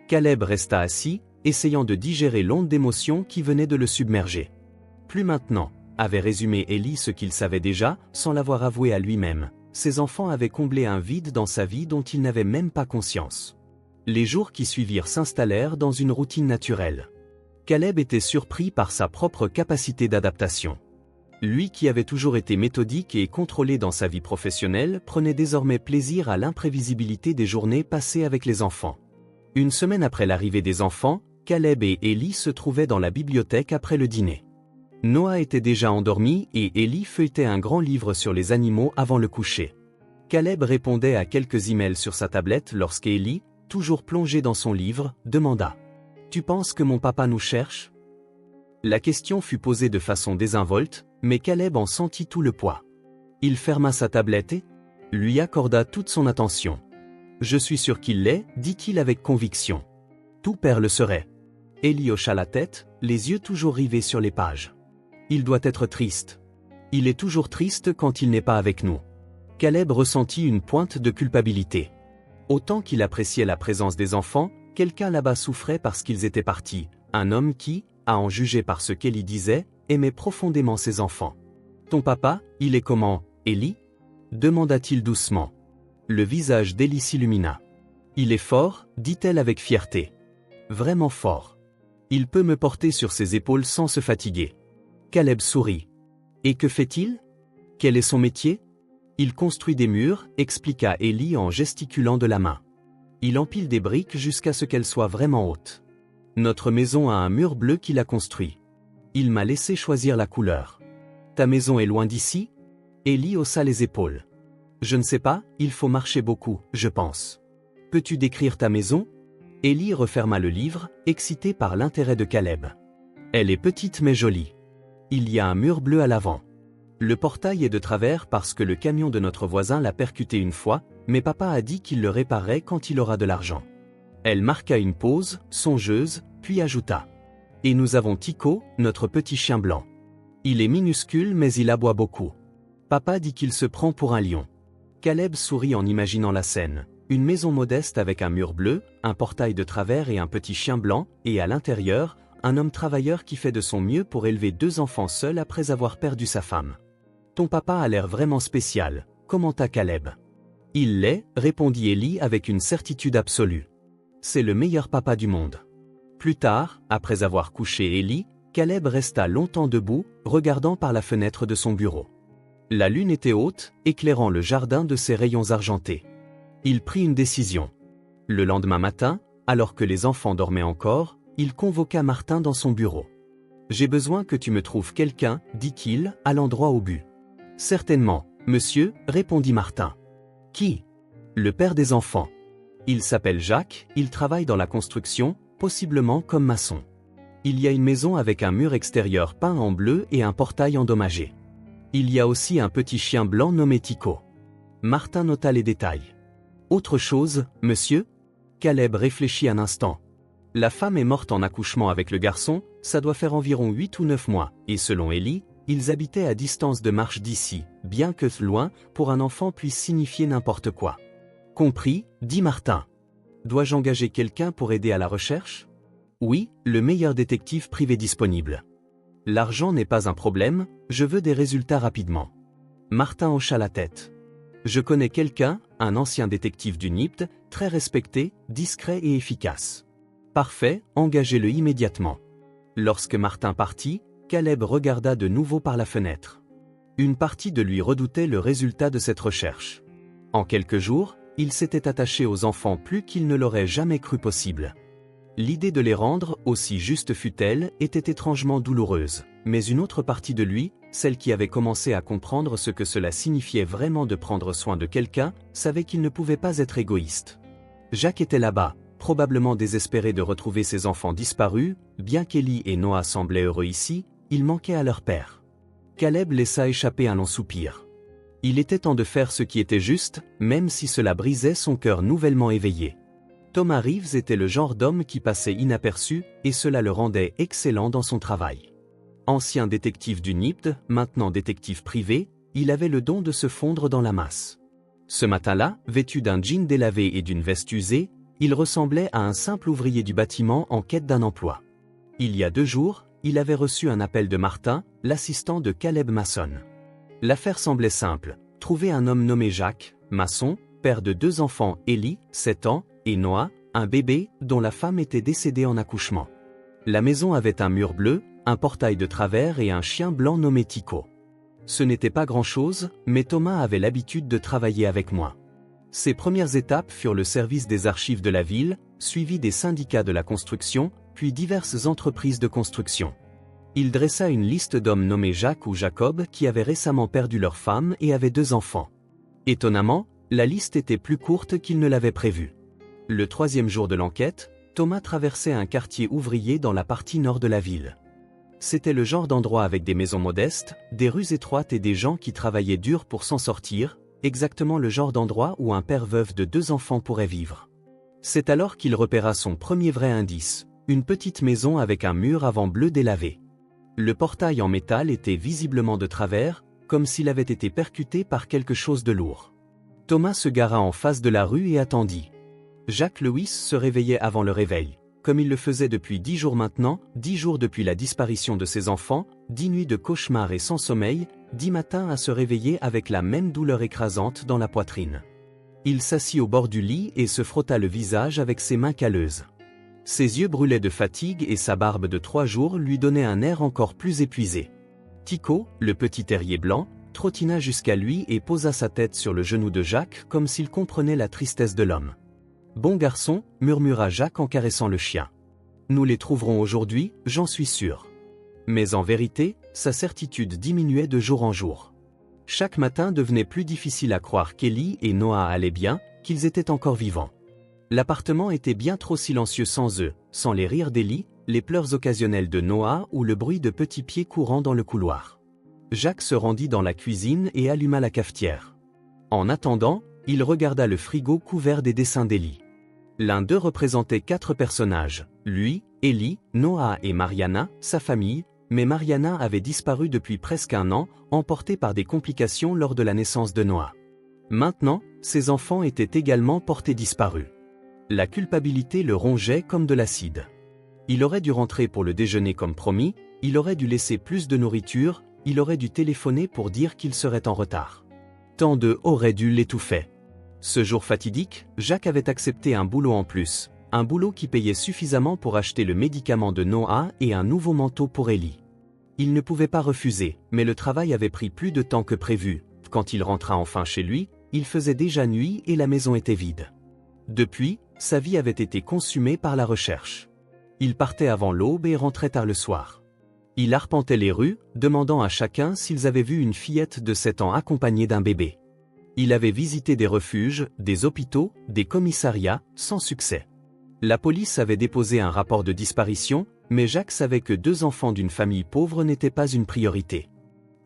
Caleb resta assis, essayant de digérer l'onde d'émotion qui venait de le submerger. Plus maintenant, avait résumé Élie ce qu'il savait déjà, sans l'avoir avoué à lui-même. Ses enfants avaient comblé un vide dans sa vie dont il n'avait même pas conscience. Les jours qui suivirent s'installèrent dans une routine naturelle. Caleb était surpris par sa propre capacité d'adaptation. Lui qui avait toujours été méthodique et contrôlé dans sa vie professionnelle prenait désormais plaisir à l'imprévisibilité des journées passées avec les enfants. Une semaine après l'arrivée des enfants, Caleb et Élie se trouvaient dans la bibliothèque après le dîner. Noah était déjà endormi et Élie feuilletait un grand livre sur les animaux avant le coucher. Caleb répondait à quelques emails sur sa tablette lorsqu'Élie, toujours plongé dans son livre, demanda « Tu penses que mon papa nous cherche ?» La question fut posée de façon désinvolte, mais Caleb en sentit tout le poids. Il ferma sa tablette et lui accorda toute son attention. « Je suis sûr qu'il l'est, dit-il avec conviction. Tout père le serait. » Élie hocha la tête, les yeux toujours rivés sur les pages. « Il doit être triste. Il est toujours triste quand il n'est pas avec nous. » Caleb ressentit une pointe de culpabilité. Autant qu'il appréciait la présence des enfants, quelqu'un là-bas souffrait parce qu'ils étaient partis, un homme qui, à en juger par ce qu'Élie disait, aimait profondément ses enfants. « Ton papa, il est comment, Élie ?» demanda-t-il doucement. Le visage d'Élie s'illumina. « Il est fort, dit-elle avec fierté. Vraiment fort. Il peut me porter sur ses épaules sans se fatiguer. » Caleb sourit. « Et que fait-il? Quel est son métier? » « Il construit des murs, expliqua Élie en gesticulant de la main. Il empile des briques jusqu'à ce qu'elles soient vraiment hautes. Notre maison a un mur bleu qu'il a construit. Il m'a laissé choisir la couleur. Ta maison est loin d'ici? Élie haussa les épaules. Je ne sais pas, il faut marcher beaucoup, je pense. Peux-tu décrire ta maison? Élie referma le livre, excité par l'intérêt de Caleb. Elle est petite mais jolie. Il y a un mur bleu à l'avant. Le portail est de travers parce que le camion de notre voisin l'a percuté une fois, mais papa a dit qu'il le réparerait quand il aura de l'argent. Elle marqua une pause, songeuse, puis ajouta. Et nous avons Tico, notre petit chien blanc. Il est minuscule mais il aboie beaucoup. Papa dit qu'il se prend pour un lion. Caleb sourit en imaginant la scène. Une maison modeste avec un mur bleu, un portail de travers et un petit chien blanc, et à l'intérieur, un homme travailleur qui fait de son mieux pour élever 2 enfants seuls après avoir perdu sa femme. Ton papa a l'air vraiment spécial, commenta Caleb. Il l'est, répondit Élie avec une certitude absolue. C'est le meilleur papa du monde. Plus tard, après avoir couché Élie, Caleb resta longtemps debout, regardant par la fenêtre de son bureau. La lune était haute, éclairant le jardin de ses rayons argentés. Il prit une décision. Le lendemain matin, alors que les enfants dormaient encore, il convoqua Martin dans son bureau. « J'ai besoin que tu me trouves quelqu'un, dit-il, allant droit au but. »« Certainement, monsieur, répondit Martin. »« Qui ?»« Le père des enfants. Il s'appelle Jacques, il travaille dans la construction, possiblement comme maçon. Il y a une maison avec un mur extérieur peint en bleu et un portail endommagé. Il y a aussi un petit chien blanc nommé Tico. » Martin nota les détails. « Autre chose, monsieur ?» Caleb réfléchit un instant. « La femme est morte en accouchement avec le garçon, ça doit faire environ 8 ou 9 mois, et selon Élie, ils habitaient à distance de marche d'ici, bien que loin, pour un enfant puisse signifier n'importe quoi. »« Compris, dit Martin. Dois-je engager quelqu'un pour aider à la recherche ? » ?»« Oui, le meilleur détective privé disponible. »« L'argent n'est pas un problème, je veux des résultats rapidement. » Martin hocha la tête. « Je connais quelqu'un, un ancien détective du NIPT, très respecté, discret et efficace. » « Parfait, engagez-le immédiatement. » Lorsque Martin partit, Caleb regarda de nouveau par la fenêtre. Une partie de lui redoutait le résultat de cette recherche. En quelques jours, il s'était attaché aux enfants plus qu'il ne l'aurait jamais cru possible. L'idée de les rendre, aussi juste fût-elle, était étrangement douloureuse, mais une autre partie de lui, celle qui avait commencé à comprendre ce que cela signifiait vraiment de prendre soin de quelqu'un, savait qu'il ne pouvait pas être égoïste. Jacques était là-bas, probablement désespéré de retrouver ses enfants disparus, bien qu'Élie et Noah semblaient heureux ici, ils manquaient à leur père. Caleb laissa échapper un long soupir. Il était temps de faire ce qui était juste, même si cela brisait son cœur nouvellement éveillé. Thomas Reeves était le genre d'homme qui passait inaperçu, et cela le rendait excellent dans son travail. Ancien détective du NIPT, maintenant détective privé, il avait le don de se fondre dans la masse. Ce matin-là, vêtu d'un jean délavé et d'une veste usée, Il ressemblait à un simple ouvrier du bâtiment en quête d'un emploi. Il y a 2 jours, il avait reçu un appel de Martin, l'assistant de Caleb Mason. L'affaire semblait simple, trouver un homme nommé Jacques, maçon, père de 2 enfants, Ellie, 7 ans, et Noah, un bébé, dont la femme était décédée en accouchement. La maison avait un mur bleu, un portail de travers et un chien blanc nommé Tico. Ce n'était pas grand-chose, mais Thomas avait l'habitude de travailler avec moi. Ses premières étapes furent le service des archives de la ville, suivi des syndicats de la construction, puis diverses entreprises de construction. Il dressa une liste d'hommes nommés Jacques ou Jacob qui avaient récemment perdu leur femme et avaient 2 enfants. Étonnamment, la liste était plus courte qu'il ne l'avait prévu. Le 3e jour de l'enquête, Thomas traversait un quartier ouvrier dans la partie nord de la ville. C'était le genre d'endroit avec des maisons modestes, des rues étroites et des gens qui travaillaient dur pour s'en sortir, exactement le genre d'endroit où un père veuf de 2 enfants pourrait vivre. C'est alors qu'il repéra son premier vrai indice, une petite maison avec un mur avant bleu délavé. Le portail en métal était visiblement de travers, comme s'il avait été percuté par quelque chose de lourd. Thomas se gara en face de la rue et attendit. Jacques Lewis se réveillait avant le réveil, comme il le faisait depuis 10 jours maintenant, 10 jours depuis la disparition de ses enfants, 10 nuits de cauchemar et sans sommeil, 10 matins à se réveiller avec la même douleur écrasante dans la poitrine. Il s'assit au bord du lit et se frotta le visage avec ses mains calleuses. Ses yeux brûlaient de fatigue et sa barbe de 3 jours lui donnait un air encore plus épuisé. Tico, le petit terrier blanc, trottina jusqu'à lui et posa sa tête sur le genou de Jacques comme s'il comprenait la tristesse de l'homme. « Bon garçon » murmura Jacques en caressant le chien. « Nous les trouverons aujourd'hui, j'en suis sûr. » Mais en vérité, sa certitude diminuait de jour en jour. Chaque matin devenait plus difficile à croire qu'Ellie et Noah allaient bien, qu'ils étaient encore vivants. L'appartement était bien trop silencieux sans eux, sans les rires d'Ellie, les pleurs occasionnels de Noah ou le bruit de petits pieds courant dans le couloir. Jacques se rendit dans la cuisine et alluma la cafetière. En attendant, il regarda le frigo couvert des dessins d'Ellie. L'un d'eux représentait 4 personnages, lui, Ellie, Noah et Mariana, sa famille, mais Mariana avait disparu depuis presque 1 an, emportée par des complications lors de la naissance de Noah. Maintenant, ses enfants étaient également portés disparus. La culpabilité le rongeait comme de l'acide. Il aurait dû rentrer pour le déjeuner comme promis, il aurait dû laisser plus de nourriture, il aurait dû téléphoner pour dire qu'il serait en retard. Tant d'eux auraient dû l'étouffer. Ce jour fatidique, Jacques avait accepté un boulot en plus, un boulot qui payait suffisamment pour acheter le médicament de Noah et un nouveau manteau pour Ellie. Il ne pouvait pas refuser, mais le travail avait pris plus de temps que prévu. Quand il rentra enfin chez lui, il faisait déjà nuit et la maison était vide. Depuis, sa vie avait été consumée par la recherche. Il partait avant l'aube et rentrait tard le soir. Il arpentait les rues, demandant à chacun s'ils avaient vu une fillette de 7 ans accompagnée d'un bébé. Il avait visité des refuges, des hôpitaux, des commissariats, sans succès. La police avait déposé un rapport de disparition, mais Jacques savait que 2 enfants d'une famille pauvre n'étaient pas une priorité.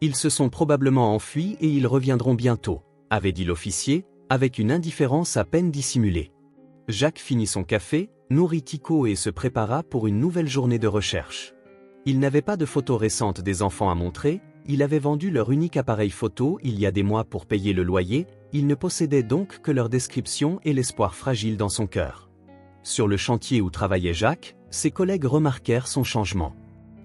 Ils se sont probablement enfuis et ils reviendront bientôt, avait dit l'officier, avec une indifférence à peine dissimulée. Jacques finit son café, nourrit Tico et se prépara pour une nouvelle journée de recherche. Il n'avait pas de photos récentes des enfants à montrer, il avait vendu leur unique appareil photo il y a des mois pour payer le loyer, il ne possédait donc que leur description et l'espoir fragile dans son cœur. Sur le chantier où travaillait Jacques, ses collègues remarquèrent son changement.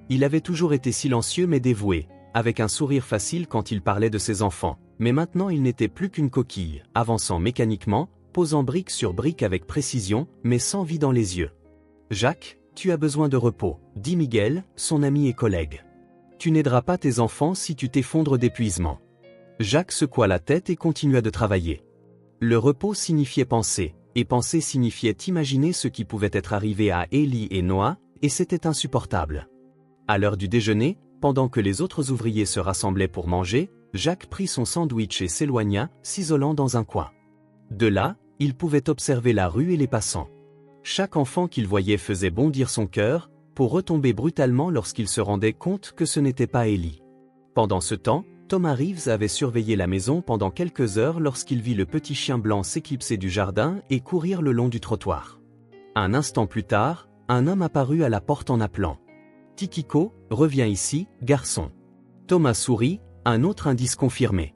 Il avait toujours été silencieux mais dévoué, avec un sourire facile quand il parlait de ses enfants, mais maintenant il n'était plus qu'une coquille, avançant mécaniquement, posant brique sur brique avec précision, mais sans vie dans les yeux. « Jacques, tu as besoin de repos », dit Miguel, son ami et collègue. « Tu n'aideras pas tes enfants si tu t'effondres d'épuisement. » Jacques secoua la tête et continua de travailler. Le repos signifiait penser, et penser signifiait imaginer ce qui pouvait être arrivé à Ellie et Noah, et c'était insupportable. À l'heure du déjeuner, pendant que les autres ouvriers se rassemblaient pour manger, Jacques prit son sandwich et s'éloigna, s'isolant dans un coin. De là, il pouvait observer la rue et les passants. Chaque enfant qu'il voyait faisait bondir son cœur, pour retomber brutalement lorsqu'il se rendait compte que ce n'était pas Ellie. Pendant ce temps, Thomas Reeves avait surveillé la maison pendant quelques heures lorsqu'il vit le petit chien blanc s'éclipser du jardin et courir le long du trottoir. Un instant plus tard, un homme apparut à la porte en appelant. « Tikiko, reviens ici, garçon. » Thomas sourit, un autre indice confirmé.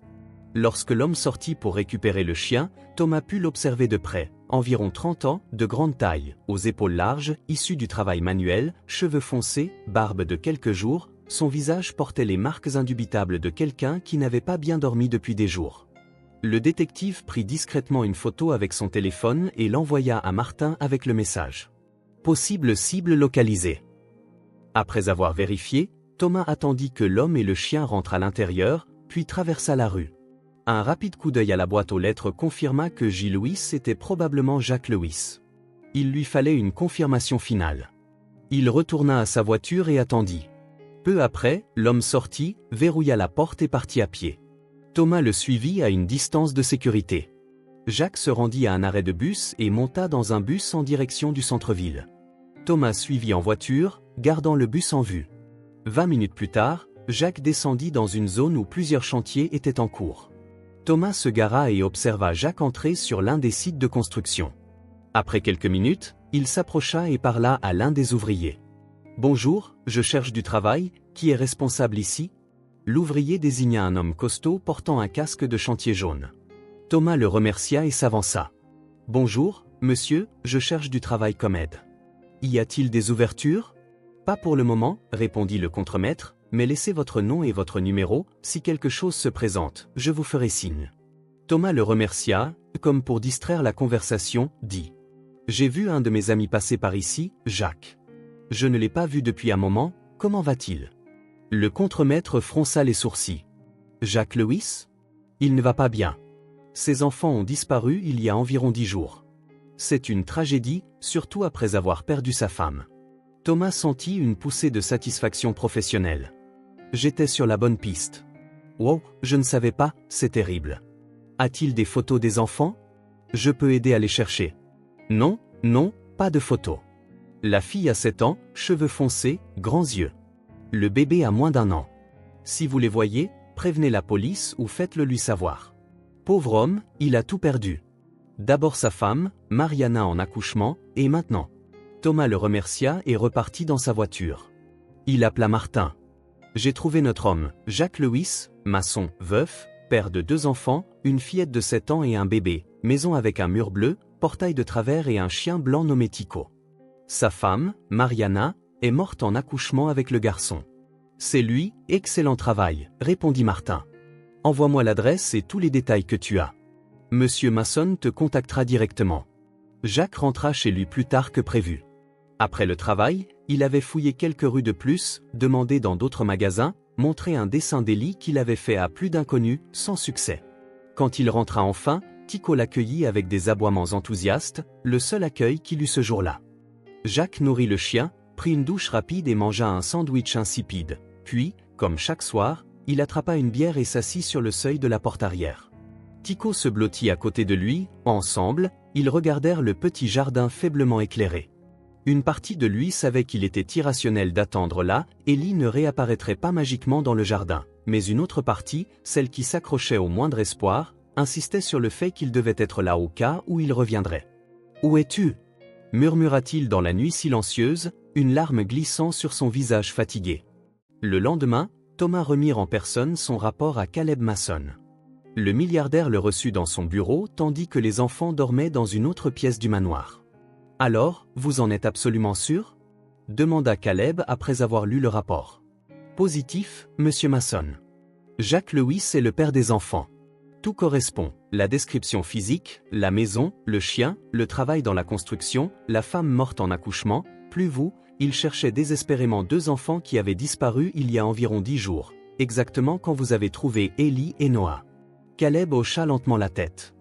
Lorsque l'homme sortit pour récupérer le chien, Thomas put l'observer de près. Environ 30 ans, de grande taille, aux épaules larges, issu du travail manuel, cheveux foncés, barbe de quelques jours, son visage portait les marques indubitables de quelqu'un qui n'avait pas bien dormi depuis des jours. Le détective prit discrètement une photo avec son téléphone et l'envoya à Martin avec le message. Possible cible localisée. Après avoir vérifié, Thomas attendit que l'homme et le chien rentrent à l'intérieur, puis traversa la rue. Un rapide coup d'œil à la boîte aux lettres confirma que J. Lewis était probablement Jack Lewis. Il lui fallait une confirmation finale. Il retourna à sa voiture et attendit. Peu après, l'homme sortit, verrouilla la porte et partit à pied. Thomas le suivit à une distance de sécurité. Jack se rendit à un arrêt de bus et monta dans un bus en direction du centre-ville. Thomas suivit en voiture, gardant le bus en vue. 20 minutes plus tard, Jack descendit dans une zone où plusieurs chantiers étaient en cours. Thomas se gara et observa Jack entrer sur l'un des sites de construction. Après quelques minutes, il s'approcha et parla à l'un des ouvriers. « Bonjour, je cherche du travail, qui est responsable ici ?» L'ouvrier désigna un homme costaud portant un casque de chantier jaune. Thomas le remercia et s'avança. « Bonjour, monsieur, je cherche du travail comme aide. Y a-t-il des ouvertures ?»« Pas pour le moment, » répondit le contremaître, « mais laissez votre nom et votre numéro, si quelque chose se présente, je vous ferai signe. » Thomas le remercia, comme pour distraire la conversation, dit « J'ai vu un de mes amis passer par ici, Jacques. Je ne l'ai pas vu depuis un moment, comment va-t-il » Le contremaître fronça les sourcils. « Jack Lewis ? Il ne va pas bien. Ses enfants ont disparu il y a environ 10 jours. C'est une tragédie, surtout après avoir perdu sa femme. » Thomas sentit une poussée de satisfaction professionnelle. « J'étais sur la bonne piste. »« Wow, je ne savais pas, c'est terrible. A-t-il des photos des enfants ? Je peux aider à les chercher. »« Non, non, pas de photos. La fille a 7 ans, cheveux foncés, grands yeux. Le bébé a moins d'1 an. Si vous les voyez, prévenez la police ou faites-le lui savoir. Pauvre homme, il a tout perdu. D'abord sa femme, Mariana en accouchement, et maintenant. » Thomas le remercia et repartit dans sa voiture. Il appela Martin. « J'ai trouvé notre homme, Jack Lewis, maçon, veuf, père de 2 enfants, une fillette de 7 ans et un bébé, maison avec un mur bleu, portail de travers et un chien blanc nommé Tico. Sa femme, Mariana, est morte en accouchement avec le garçon. »« C'est lui, excellent travail, » répondit Martin. « Envoie-moi l'adresse et tous les détails que tu as. Monsieur Mason te contactera directement. » Jacques rentra chez lui plus tard que prévu. Après le travail, il avait fouillé quelques rues de plus, demandé dans d'autres magasins, montré un dessin d'Ellie qu'il avait fait à plus d'inconnus, sans succès. Quand il rentra enfin, Tico l'accueillit avec des aboiements enthousiastes, le seul accueil qu'il eut ce jour-là. Jacques nourrit le chien, prit une douche rapide et mangea un sandwich insipide. Puis, comme chaque soir, il attrapa une bière et s'assit sur le seuil de la porte arrière. Tico se blottit à côté de lui, ensemble, ils regardèrent le petit jardin faiblement éclairé. Une partie de lui savait qu'il était irrationnel d'attendre là, Ellie ne réapparaîtrait pas magiquement dans le jardin, mais une autre partie, celle qui s'accrochait au moindre espoir, insistait sur le fait qu'il devait être là au cas où il reviendrait. « Où es-tu » murmura-t-il dans la nuit silencieuse, une larme glissant sur son visage fatigué. Le lendemain, Thomas remit en personne son rapport à Caleb Mason. Le milliardaire le reçut dans son bureau tandis que les enfants dormaient dans une autre pièce du manoir. « Alors, vous en êtes absolument sûr » demanda Caleb après avoir lu le rapport. « Positif, monsieur Mason. Jack Lewis est le père des enfants. Tout correspond, la description physique, la maison, le chien, le travail dans la construction, la femme morte en accouchement, plus vous, il cherchait désespérément 2 enfants qui avaient disparu il y a environ 10 jours, exactement quand vous avez trouvé Ellie et Noah. » Caleb hocha lentement la tête.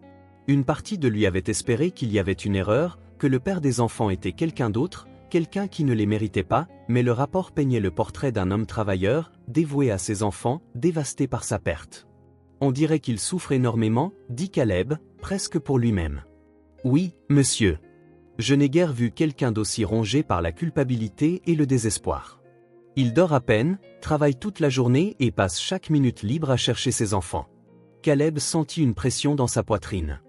Une partie de lui avait espéré qu'il y avait une erreur, que le père des enfants était quelqu'un d'autre, quelqu'un qui ne les méritait pas, mais le rapport peignait le portrait d'un homme travailleur, dévoué à ses enfants, dévasté par sa perte. « On dirait qu'il souffre énormément, » dit Caleb, presque pour lui-même. « Oui, monsieur. Je n'ai guère vu quelqu'un d'aussi rongé par la culpabilité et le désespoir. Il dort à peine, travaille toute la journée et passe chaque minute libre à chercher ses enfants. » Caleb sentit une pression dans sa poitrine.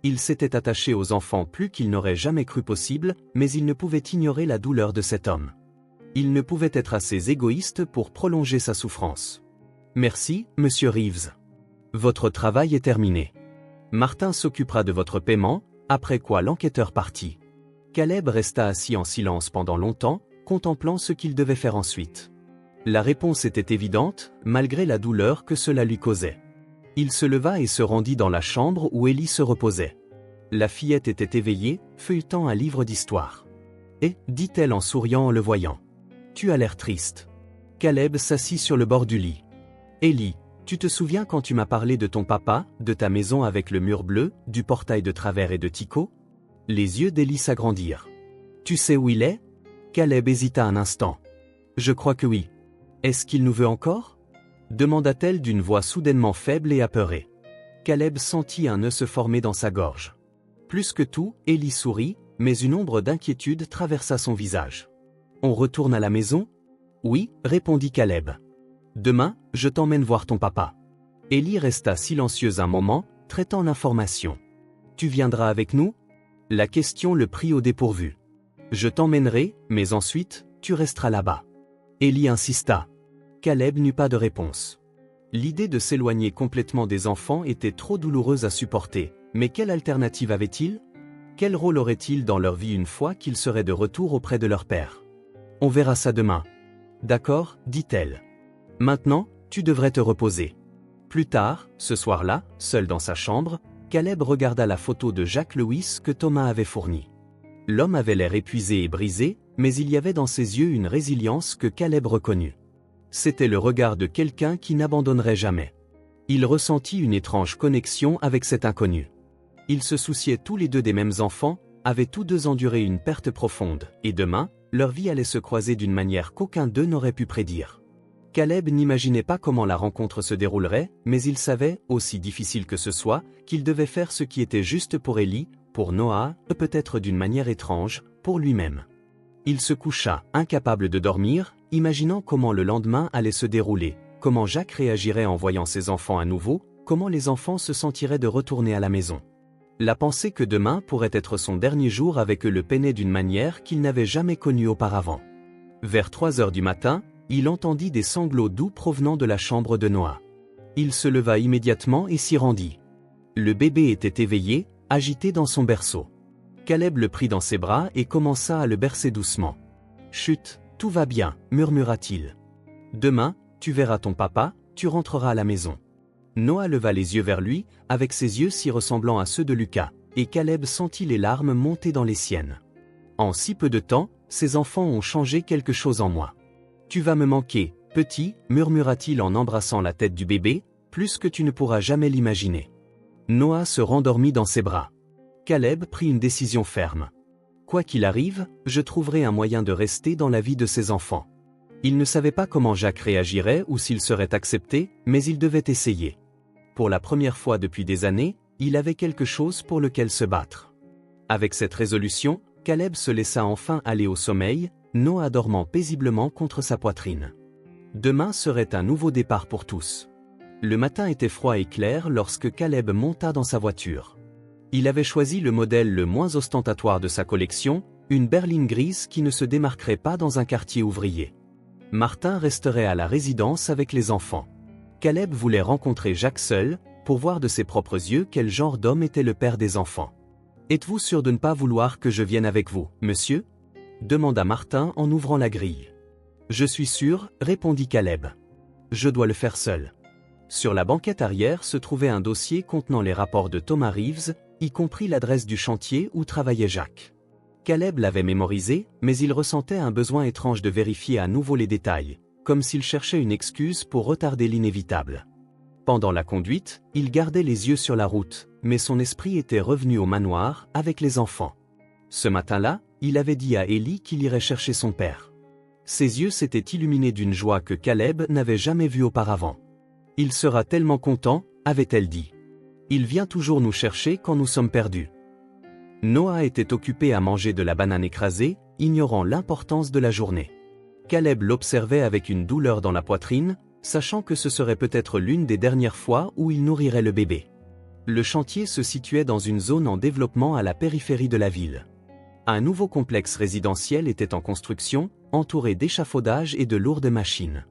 Il s'était attaché aux enfants plus qu'il n'aurait jamais cru possible, mais il ne pouvait ignorer la douleur de cet homme. Il ne pouvait être assez égoïste pour prolonger sa souffrance. « Merci, monsieur Reeves. » Votre travail est terminé. Martin s'occupera de votre paiement, après quoi l'enquêteur partit. Caleb resta assis en silence pendant longtemps, contemplant ce qu'il devait faire ensuite. La réponse était évidente, malgré la douleur que cela lui causait. Il se leva et se rendit dans la chambre où Ellie se reposait. La fillette était éveillée, feuilletant un livre d'histoire. « Et, dit-elle en souriant en le voyant. Tu as l'air triste. » Caleb s'assit sur le bord du lit. « Ellie, tu te souviens quand tu m'as parlé de ton papa, de ta maison avec le mur bleu, du portail de travers et de Tycho ?» Les yeux d'Ellie s'agrandirent. « Tu sais où il est ?» Caleb hésita un instant. « Je crois que oui. Est-ce qu'il nous veut encore ?» demanda-t-elle d'une voix soudainement faible et apeurée. Caleb sentit un nœud se former dans sa gorge. Plus que tout, Ellie sourit, mais une ombre d'inquiétude traversa son visage. « On retourne à la maison ?» « Oui, répondit Caleb. « Demain, je t'emmène voir ton papa. » Ellie resta silencieuse un moment, traitant l'information. « Tu viendras avec nous ?» La question le prit au dépourvu. « Je t'emmènerai, mais ensuite, tu resteras là-bas. » Ellie insista. Caleb n'eut pas de réponse. L'idée de s'éloigner complètement des enfants était trop douloureuse à supporter, mais quelle alternative avait-il? Quel rôle aurait-il dans leur vie une fois qu'ils seraient de retour auprès de leur père? « On verra ça demain. » « D'accord, dit-elle. Maintenant, tu devrais te reposer. » Plus tard, ce soir-là, seul dans sa chambre, Caleb regarda la photo de Jacques Lewis que Thomas avait fournie. L'homme avait l'air épuisé et brisé, mais il y avait dans ses yeux une résilience que Caleb reconnut. C'était le regard de quelqu'un qui n'abandonnerait jamais. Il ressentit une étrange connexion avec cet inconnu. Ils se souciaient tous les deux des mêmes enfants, avaient tous deux enduré une perte profonde, et demain, leur vie allait se croiser d'une manière qu'aucun d'eux n'aurait pu prédire. Caleb n'imaginait pas comment la rencontre se déroulerait, mais il savait, aussi difficile que ce soit, qu'il devait faire ce qui était juste pour Ellie, pour Noah, peut-être d'une manière étrange, pour lui-même. Il se coucha, incapable de dormir, imaginant comment le lendemain allait se dérouler, comment Jacques réagirait en voyant ses enfants à nouveau, comment les enfants se sentiraient de retourner à la maison. La pensée que demain pourrait être son dernier jour avec eux le peinait d'une manière qu'il n'avait jamais connue auparavant. Vers 3 heures du matin, il entendit des sanglots doux provenant de la chambre de Noah. Il se leva immédiatement et s'y rendit. Le bébé était éveillé, agité dans son berceau. Caleb le prit dans ses bras et commença à le bercer doucement. « Chut, tout va bien, murmura-t-il. Demain, tu verras ton papa, tu rentreras à la maison. » Noah leva les yeux vers lui, avec ses yeux si ressemblant à ceux de Lucas, et Caleb sentit les larmes monter dans les siennes. « En si peu de temps, ces enfants ont changé quelque chose en moi. Tu vas me manquer, petit, murmura-t-il en embrassant la tête du bébé, plus que tu ne pourras jamais l'imaginer. » Noah se rendormit dans ses bras. Caleb prit une décision ferme. « Quoi qu'il arrive, je trouverai un moyen de rester dans la vie de ces enfants. » Il ne savait pas comment Jacques réagirait ou s'il serait accepté, mais il devait essayer. Pour la première fois depuis des années, il avait quelque chose pour lequel se battre. Avec cette résolution, Caleb se laissa enfin aller au sommeil, Noah dormant paisiblement contre sa poitrine. Demain serait un nouveau départ pour tous. Le matin était froid et clair lorsque Caleb monta dans sa voiture. Il avait choisi le modèle le moins ostentatoire de sa collection, une berline grise qui ne se démarquerait pas dans un quartier ouvrier. Martin resterait à la résidence avec les enfants. Caleb voulait rencontrer Jacques seul, pour voir de ses propres yeux quel genre d'homme était le père des enfants. « Êtes-vous sûr de ne pas vouloir que je vienne avec vous, monsieur ?» demanda Martin en ouvrant la grille. « Je suis sûr, répondit Caleb. Je dois le faire seul. » Sur la banquette arrière se trouvait un dossier contenant les rapports de Thomas Reeves, y compris l'adresse du chantier où travaillait Jacques. Caleb l'avait mémorisé, mais il ressentait un besoin étrange de vérifier à nouveau les détails, comme s'il cherchait une excuse pour retarder l'inévitable. Pendant la conduite, il gardait les yeux sur la route, mais son esprit était revenu au manoir, avec les enfants. Ce matin-là, il avait dit à Ellie qu'il irait chercher son père. Ses yeux s'étaient illuminés d'une joie que Caleb n'avait jamais vue auparavant. « Il sera tellement content, avait-elle dit. Il vient toujours nous chercher quand nous sommes perdus. » Noah était occupé à manger de la banane écrasée, ignorant l'importance de la journée. Caleb l'observait avec une douleur dans la poitrine, sachant que ce serait peut-être l'une des dernières fois où il nourrirait le bébé. Le chantier se situait dans une zone en développement à la périphérie de la ville. Un nouveau complexe résidentiel était en construction, entouré d'échafaudages et de lourdes machines.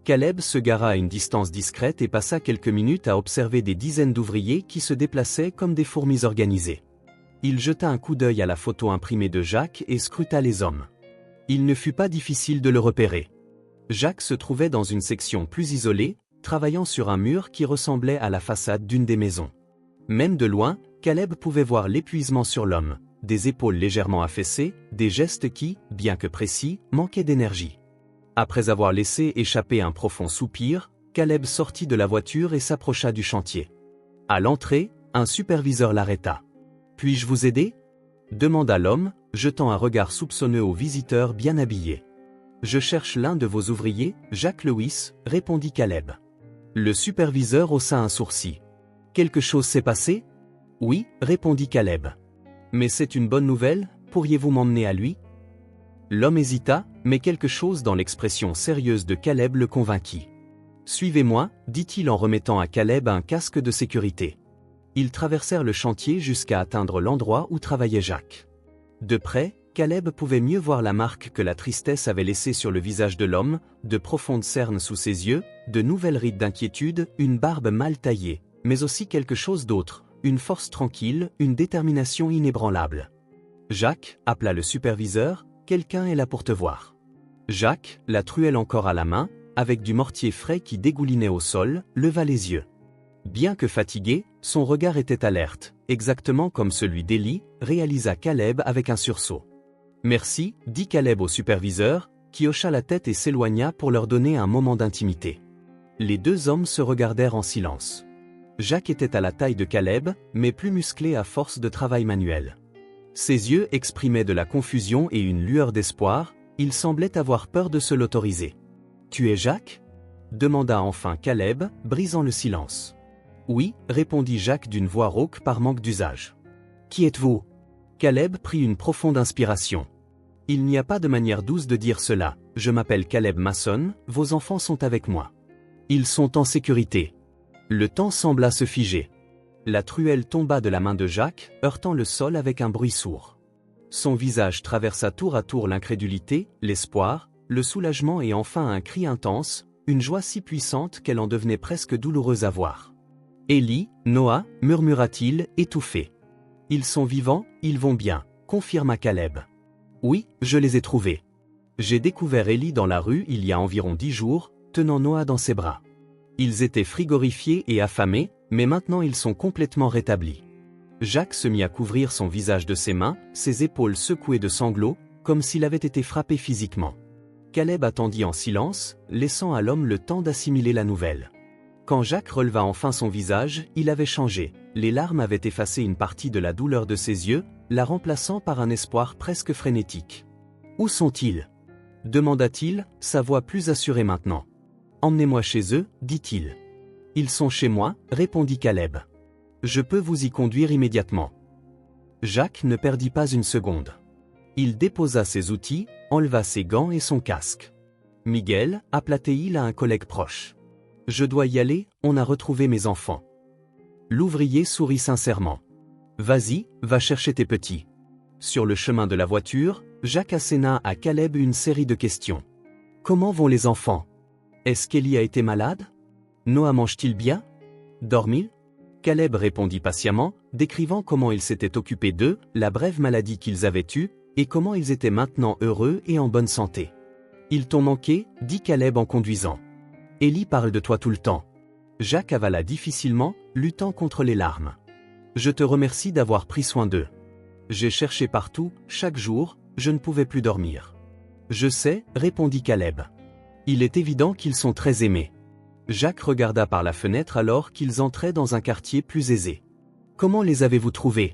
Caleb se gara à une distance discrète et passa quelques minutes à observer des dizaines d'ouvriers qui se déplaçaient comme des fourmis organisées. Il jeta un coup d'œil à la photo imprimée de Jacques et scruta les hommes. Il ne fut pas difficile de le repérer. Jacques se trouvait dans une section plus isolée, travaillant sur un mur qui ressemblait à la façade d'une des maisons. Même de loin, Caleb pouvait voir l'épuisement sur l'homme, des épaules légèrement affaissées, des gestes qui, bien que précis, manquaient d'énergie. Après avoir laissé échapper un profond soupir, Caleb sortit de la voiture et s'approcha du chantier. À l'entrée, un superviseur l'arrêta. « Puis-je vous aider ?» demanda l'homme, jetant un regard soupçonneux au visiteur bien habillé. « Je cherche l'un de vos ouvriers, Jacques Lewis, » répondit Caleb. Le superviseur haussa un sourcil. « Quelque chose s'est passé ?» « Oui, » répondit Caleb. « Mais c'est une bonne nouvelle, pourriez-vous m'emmener à lui ?» L'homme hésita, mais quelque chose dans l'expression sérieuse de Caleb le convainquit. « Suivez-moi, » dit-il en remettant à Caleb un casque de sécurité. Ils traversèrent le chantier jusqu'à atteindre l'endroit où travaillait Jacques. De près, Caleb pouvait mieux voir la marque que la tristesse avait laissée sur le visage de l'homme, de profondes cernes sous ses yeux, de nouvelles rides d'inquiétude, une barbe mal taillée, mais aussi quelque chose d'autre, une force tranquille, une détermination inébranlable. « Jacques, » appela le superviseur, « quelqu'un est là pour te voir. » Jacques, la truelle encore à la main, avec du mortier frais qui dégoulinait au sol, leva les yeux. Bien que fatigué, son regard était alerte, exactement comme celui d'Élie, réalisa Caleb avec un sursaut. « Merci, » dit Caleb au superviseur, qui hocha la tête et s'éloigna pour leur donner un moment d'intimité. Les deux hommes se regardèrent en silence. Jacques était à la taille de Caleb, mais plus musclé à force de travail manuel. Ses yeux exprimaient de la confusion et une lueur d'espoir, il semblait avoir peur de se l'autoriser. « Tu es Jacques ?» demanda enfin Caleb, brisant le silence. « Oui, » répondit Jacques d'une voix rauque par manque d'usage. « Qui êtes-vous » Caleb prit une profonde inspiration. « Il n'y a pas de manière douce de dire cela, je m'appelle Caleb Mason, vos enfants sont avec moi. Ils sont en sécurité. » Le temps sembla se figer. La truelle tomba de la main de Jacques, heurtant le sol avec un bruit sourd. Son visage traversa tour à tour l'incrédulité, l'espoir, le soulagement et enfin un cri intense, une joie si puissante qu'elle en devenait presque douloureuse à voir. « Élie, Noah, » murmura-t-il, étouffé. « Ils sont vivants, ils vont bien, » confirma Caleb. « Oui, je les ai trouvés. J'ai découvert Élie dans la rue il y a environ 10 jours, tenant Noah dans ses bras. Ils étaient frigorifiés et affamés, mais maintenant ils sont complètement rétablis. » Jacques se mit à couvrir son visage de ses mains, ses épaules secouées de sanglots, comme s'il avait été frappé physiquement. Caleb attendit en silence, laissant à l'homme le temps d'assimiler la nouvelle. Quand Jacques releva enfin son visage, il avait changé. Les larmes avaient effacé une partie de la douleur de ses yeux, la remplaçant par un espoir presque frénétique. « Où sont-ils » demanda-t-il, sa voix plus assurée maintenant. « Emmenez-moi chez eux, dit-il. »« Ils sont chez moi, » répondit Caleb. « Je peux vous y conduire immédiatement. » Jacques ne perdit pas une seconde. Il déposa ses outils, enleva ses gants et son casque. « Miguel » appela-t-il à un collègue proche. « Je dois y aller, on a retrouvé mes enfants. » L'ouvrier sourit sincèrement. « Vas-y, va chercher tes petits. » Sur le chemin de la voiture, Jacques asséna à Caleb une série de questions. « Comment vont les enfants ? Est-ce qu'Élie a été malade ? Noah mange-t-il bien ? Dort-il ?» Caleb répondit patiemment, décrivant comment il s'était occupé d'eux, la brève maladie qu'ils avaient eue, et comment ils étaient maintenant heureux et en bonne santé. « Ils t'ont manqué, » dit Caleb en conduisant. « Élie parle de toi tout le temps. » Jacques avala difficilement, luttant contre les larmes. « Je te remercie d'avoir pris soin d'eux. J'ai cherché partout, chaque jour, je ne pouvais plus dormir. »« Je sais, » répondit Caleb. « Il est évident qu'ils sont très aimés. » Jacques regarda par la fenêtre alors qu'ils entraient dans un quartier plus aisé. « Comment les avez-vous trouvés ?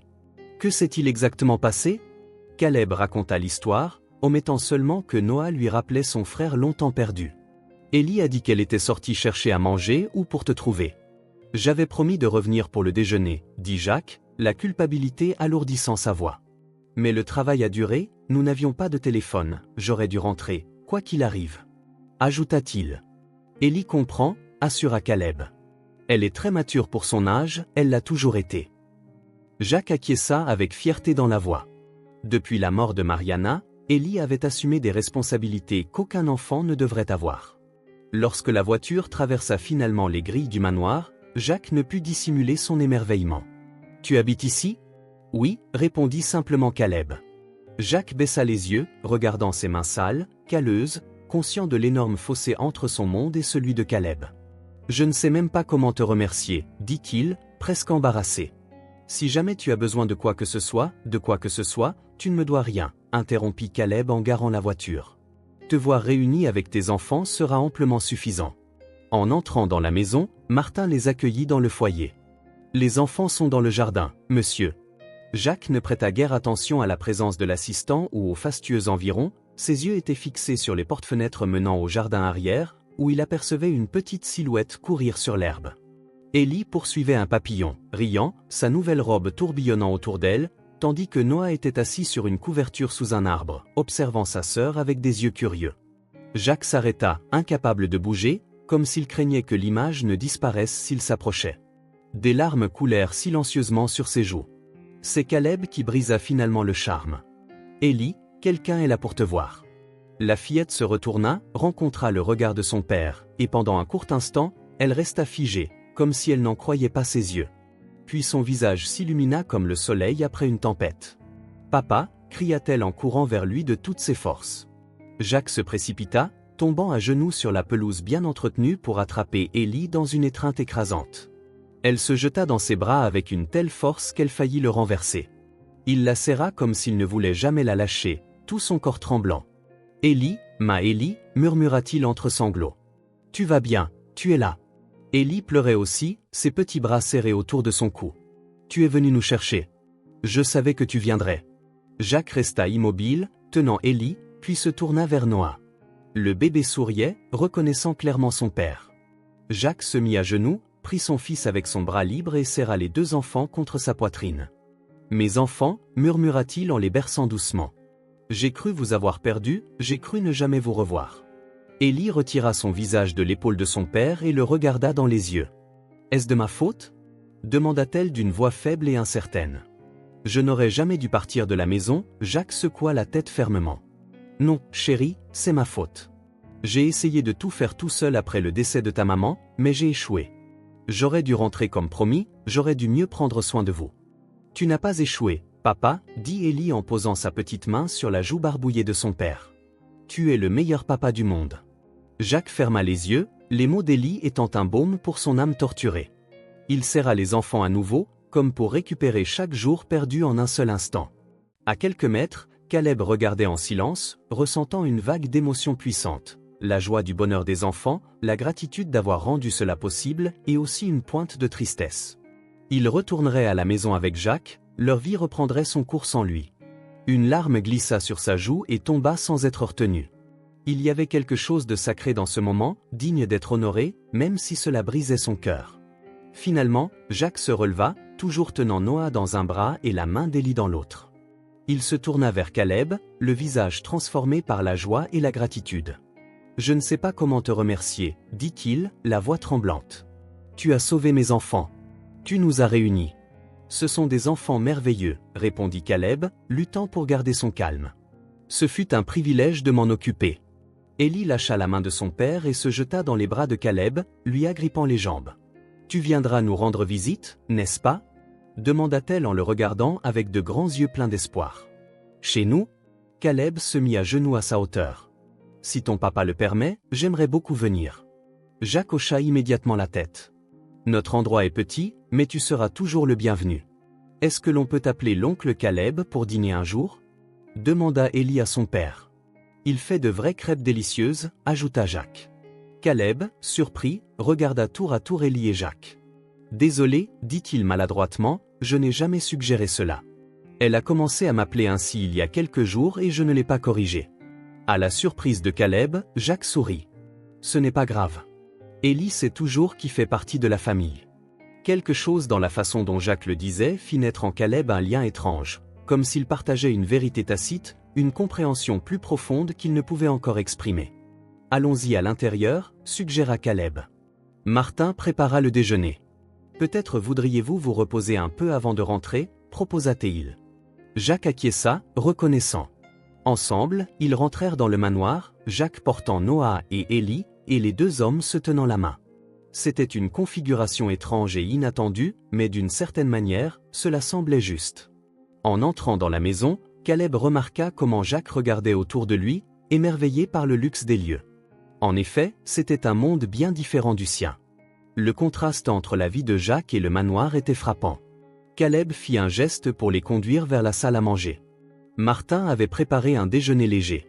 Que s'est-il exactement passé ?» Caleb raconta l'histoire, omettant seulement que Noah lui rappelait son frère longtemps perdu. « Élie a dit qu'elle était sortie chercher à manger ou pour te trouver. J'avais promis de revenir pour le déjeuner, » dit Jacques, la culpabilité alourdissant sa voix. « Mais le travail a duré, nous n'avions pas de téléphone, j'aurais dû rentrer, quoi qu'il arrive. » Ajouta-t-il. « Élie comprend, » assura Caleb. « Elle est très mature pour son âge, elle l'a toujours été. » Jacques acquiesça avec fierté dans la voix. Depuis la mort de Mariana, Élie avait assumé des responsabilités qu'aucun enfant ne devrait avoir. Lorsque la voiture traversa finalement les grilles du manoir, Jacques ne put dissimuler son émerveillement. « Tu habites ici » ? « Oui, répondit simplement Caleb. Jacques baissa les yeux, regardant ses mains sales, calleuses, conscient de l'énorme fossé entre son monde et celui de Caleb. « Je ne sais même pas comment te remercier, dit-il, presque embarrassé. Si jamais tu as besoin de quoi que ce soit, tu ne me dois rien, interrompit Caleb en garant la voiture. Te voir réuni avec tes enfants sera amplement suffisant. En entrant dans la maison, Martin les accueillit dans le foyer. Les enfants sont dans le jardin, monsieur. Jacques ne prêta guère attention à la présence de l'assistant ou aux fastueux environs, ses yeux étaient fixés sur les portes-fenêtres menant au jardin arrière, où il apercevait une petite silhouette courir sur l'herbe. Ellie poursuivait un papillon, riant, sa nouvelle robe tourbillonnant autour d'elle, tandis que Noah était assis sur une couverture sous un arbre, observant sa sœur avec des yeux curieux. Jacques s'arrêta, incapable de bouger, comme s'il craignait que l'image ne disparaisse s'il s'approchait. Des larmes coulèrent silencieusement sur ses joues. C'est Caleb qui brisa finalement le charme. « Ellie, quelqu'un est là pour te voir. » La fillette se retourna, rencontra le regard de son père, et pendant un court instant, elle resta figée, comme si elle n'en croyait pas ses yeux. Puis son visage s'illumina comme le soleil après une tempête. « Papa » cria-t-elle en courant vers lui de toutes ses forces. Jacques se précipita, tombant à genoux sur la pelouse bien entretenue pour attraper Ellie dans une étreinte écrasante. Elle se jeta dans ses bras avec une telle force qu'elle faillit le renverser. Il la serra comme s'il ne voulait jamais la lâcher, tout son corps tremblant. « Ellie, ma Ellie » murmura-t-il entre sanglots. « Tu vas bien, tu es là. » Ellie pleurait aussi, ses petits bras serrés autour de son cou. « Tu es venu nous chercher. Je savais que tu viendrais. » Jacques resta immobile, tenant Ellie, puis se tourna vers Noah. Le bébé souriait, reconnaissant clairement son père. Jacques se mit à genoux, prit son fils avec son bras libre et serra les deux enfants contre sa poitrine. « Mes enfants » murmura-t-il en les berçant doucement. « J'ai cru vous avoir perdus, j'ai cru ne jamais vous revoir. » Ellie retira son visage de l'épaule de son père et le regarda dans les yeux. « Est-ce de ma faute » demanda-t-elle d'une voix faible et incertaine. « Je n'aurais jamais dû partir de la maison » Jacques secoua la tête fermement. « Non, chérie, c'est ma faute. J'ai essayé de tout faire tout seul après le décès de ta maman, mais j'ai échoué. J'aurais dû rentrer comme promis, j'aurais dû mieux prendre soin de vous. »« Tu n'as pas échoué, papa, » dit Ellie en posant sa petite main sur la joue barbouillée de son père. « Tu es le meilleur papa du monde. » Jacques ferma les yeux, les mots d'Ellie étant un baume pour son âme torturée. Il serra les enfants à nouveau, comme pour récupérer chaque jour perdu en un seul instant. À quelques mètres, Caleb regardait en silence, ressentant une vague d'émotions puissantes. La joie du bonheur des enfants, la gratitude d'avoir rendu cela possible et aussi une pointe de tristesse. Il retournerait à la maison avec Jacques, leur vie reprendrait son cours sans lui. Une larme glissa sur sa joue et tomba sans être retenue. Il y avait quelque chose de sacré dans ce moment, digne d'être honoré, même si cela brisait son cœur. Finalement, Jacques se releva, toujours tenant Noah dans un bras et la main d'Ellie dans l'autre. Il se tourna vers Caleb, le visage transformé par la joie et la gratitude. « Je ne sais pas comment te remercier, » dit-il, la voix tremblante. « Tu as sauvé mes enfants. Tu nous as réunis. »« Ce sont des enfants merveilleux, » répondit Caleb, luttant pour garder son calme. « Ce fut un privilège de m'en occuper. » Ellie lâcha la main de son père et se jeta dans les bras de Caleb, lui agrippant les jambes. « Tu viendras nous rendre visite, n'est-ce pas » demanda-t-elle en le regardant avec de grands yeux pleins d'espoir. « Chez nous » Caleb se mit à genoux à sa hauteur. « Si ton papa le permet, j'aimerais beaucoup venir. » Jacques hocha immédiatement la tête. « Notre endroit est petit, mais tu seras toujours le bienvenu. Est-ce que l'on peut t'appeler l'oncle Caleb pour dîner un jour » demanda Ellie à son père. « Il fait de vraies crêpes délicieuses » ajouta Jacques. Caleb, surpris, regarda tour à tour Ellie et Jacques. « Désolé, dit-il maladroitement, je n'ai jamais suggéré cela. Elle a commencé à m'appeler ainsi il y a quelques jours et je ne l'ai pas corrigée. » À la surprise de Caleb, Jacques sourit. « Ce n'est pas grave. Ellie sait toujours qui fait partie de la famille. » Quelque chose dans la façon dont Jacques le disait fit naître en Caleb un lien étrange, comme s'il partageait une vérité tacite, une compréhension plus profonde qu'il ne pouvait encore exprimer. « Allons-y à l'intérieur » suggéra Caleb. Martin prépara le déjeuner. « Peut-être voudriez-vous vous reposer un peu avant de rentrer » proposa-t-il. Jacques acquiesça, reconnaissant. Ensemble, ils rentrèrent dans le manoir, Jacques portant Noah et Ellie, et les deux hommes se tenant la main. C'était une configuration étrange et inattendue, mais d'une certaine manière, cela semblait juste. En entrant dans la maison, Caleb remarqua comment Jacques regardait autour de lui, émerveillé par le luxe des lieux. En effet, c'était un monde bien différent du sien. Le contraste entre la vie de Jacques et le manoir était frappant. Caleb fit un geste pour les conduire vers la salle à manger. Martin avait préparé un déjeuner léger.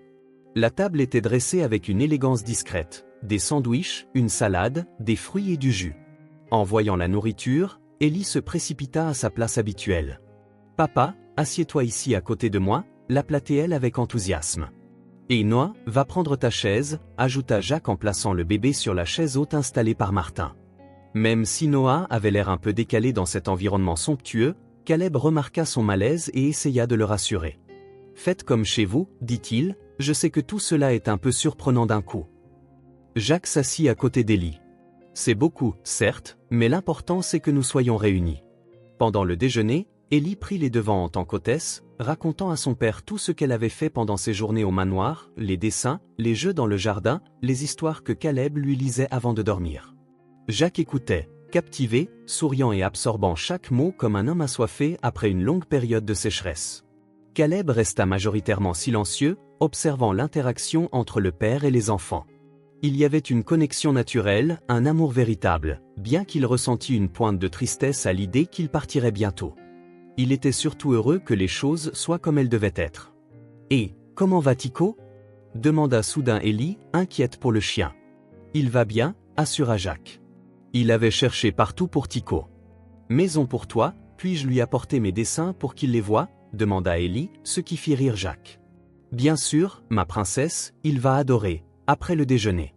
La table était dressée avec une élégance discrète, des sandwichs, une salade, des fruits et du jus. En voyant la nourriture, Élie se précipita à sa place habituelle. « Papa, assieds-toi ici à côté de moi », l'appela-t-elle avec enthousiasme. « Et Noah, va prendre ta chaise », ajouta Jacques en plaçant le bébé sur la chaise haute installée par Martin. Même si Noah avait l'air un peu décalé dans cet environnement somptueux, Caleb remarqua son malaise et essaya de le rassurer. « Faites comme chez vous, dit-il, je sais que tout cela est un peu surprenant d'un coup. » Jacques s'assit à côté d'Élie. « C'est beaucoup, certes, mais l'important c'est que nous soyons réunis. » Pendant le déjeuner, Élie prit les devants en tant qu'hôtesse, racontant à son père tout ce qu'elle avait fait pendant ses journées au manoir, les dessins, les jeux dans le jardin, les histoires que Caleb lui lisait avant de dormir. Jacques écoutait, captivé, souriant et absorbant chaque mot comme un homme assoiffé après une longue période de sécheresse. Caleb resta majoritairement silencieux, observant l'interaction entre le père et les enfants. Il y avait une connexion naturelle, un amour véritable, bien qu'il ressentît une pointe de tristesse à l'idée qu'il partirait bientôt. Il était surtout heureux que les choses soient comme elles devaient être. « Et, comment va Tycho » demanda soudain Élie, inquiète pour le chien. « Il va bien » assura Jacques. Il avait cherché partout pour Tycho. « Maison pour toi, puis-je lui apporter mes dessins pour qu'il les voie » demanda Élie, ce qui fit rire Jacques. « Bien sûr, ma princesse, il va adorer, après le déjeuner. »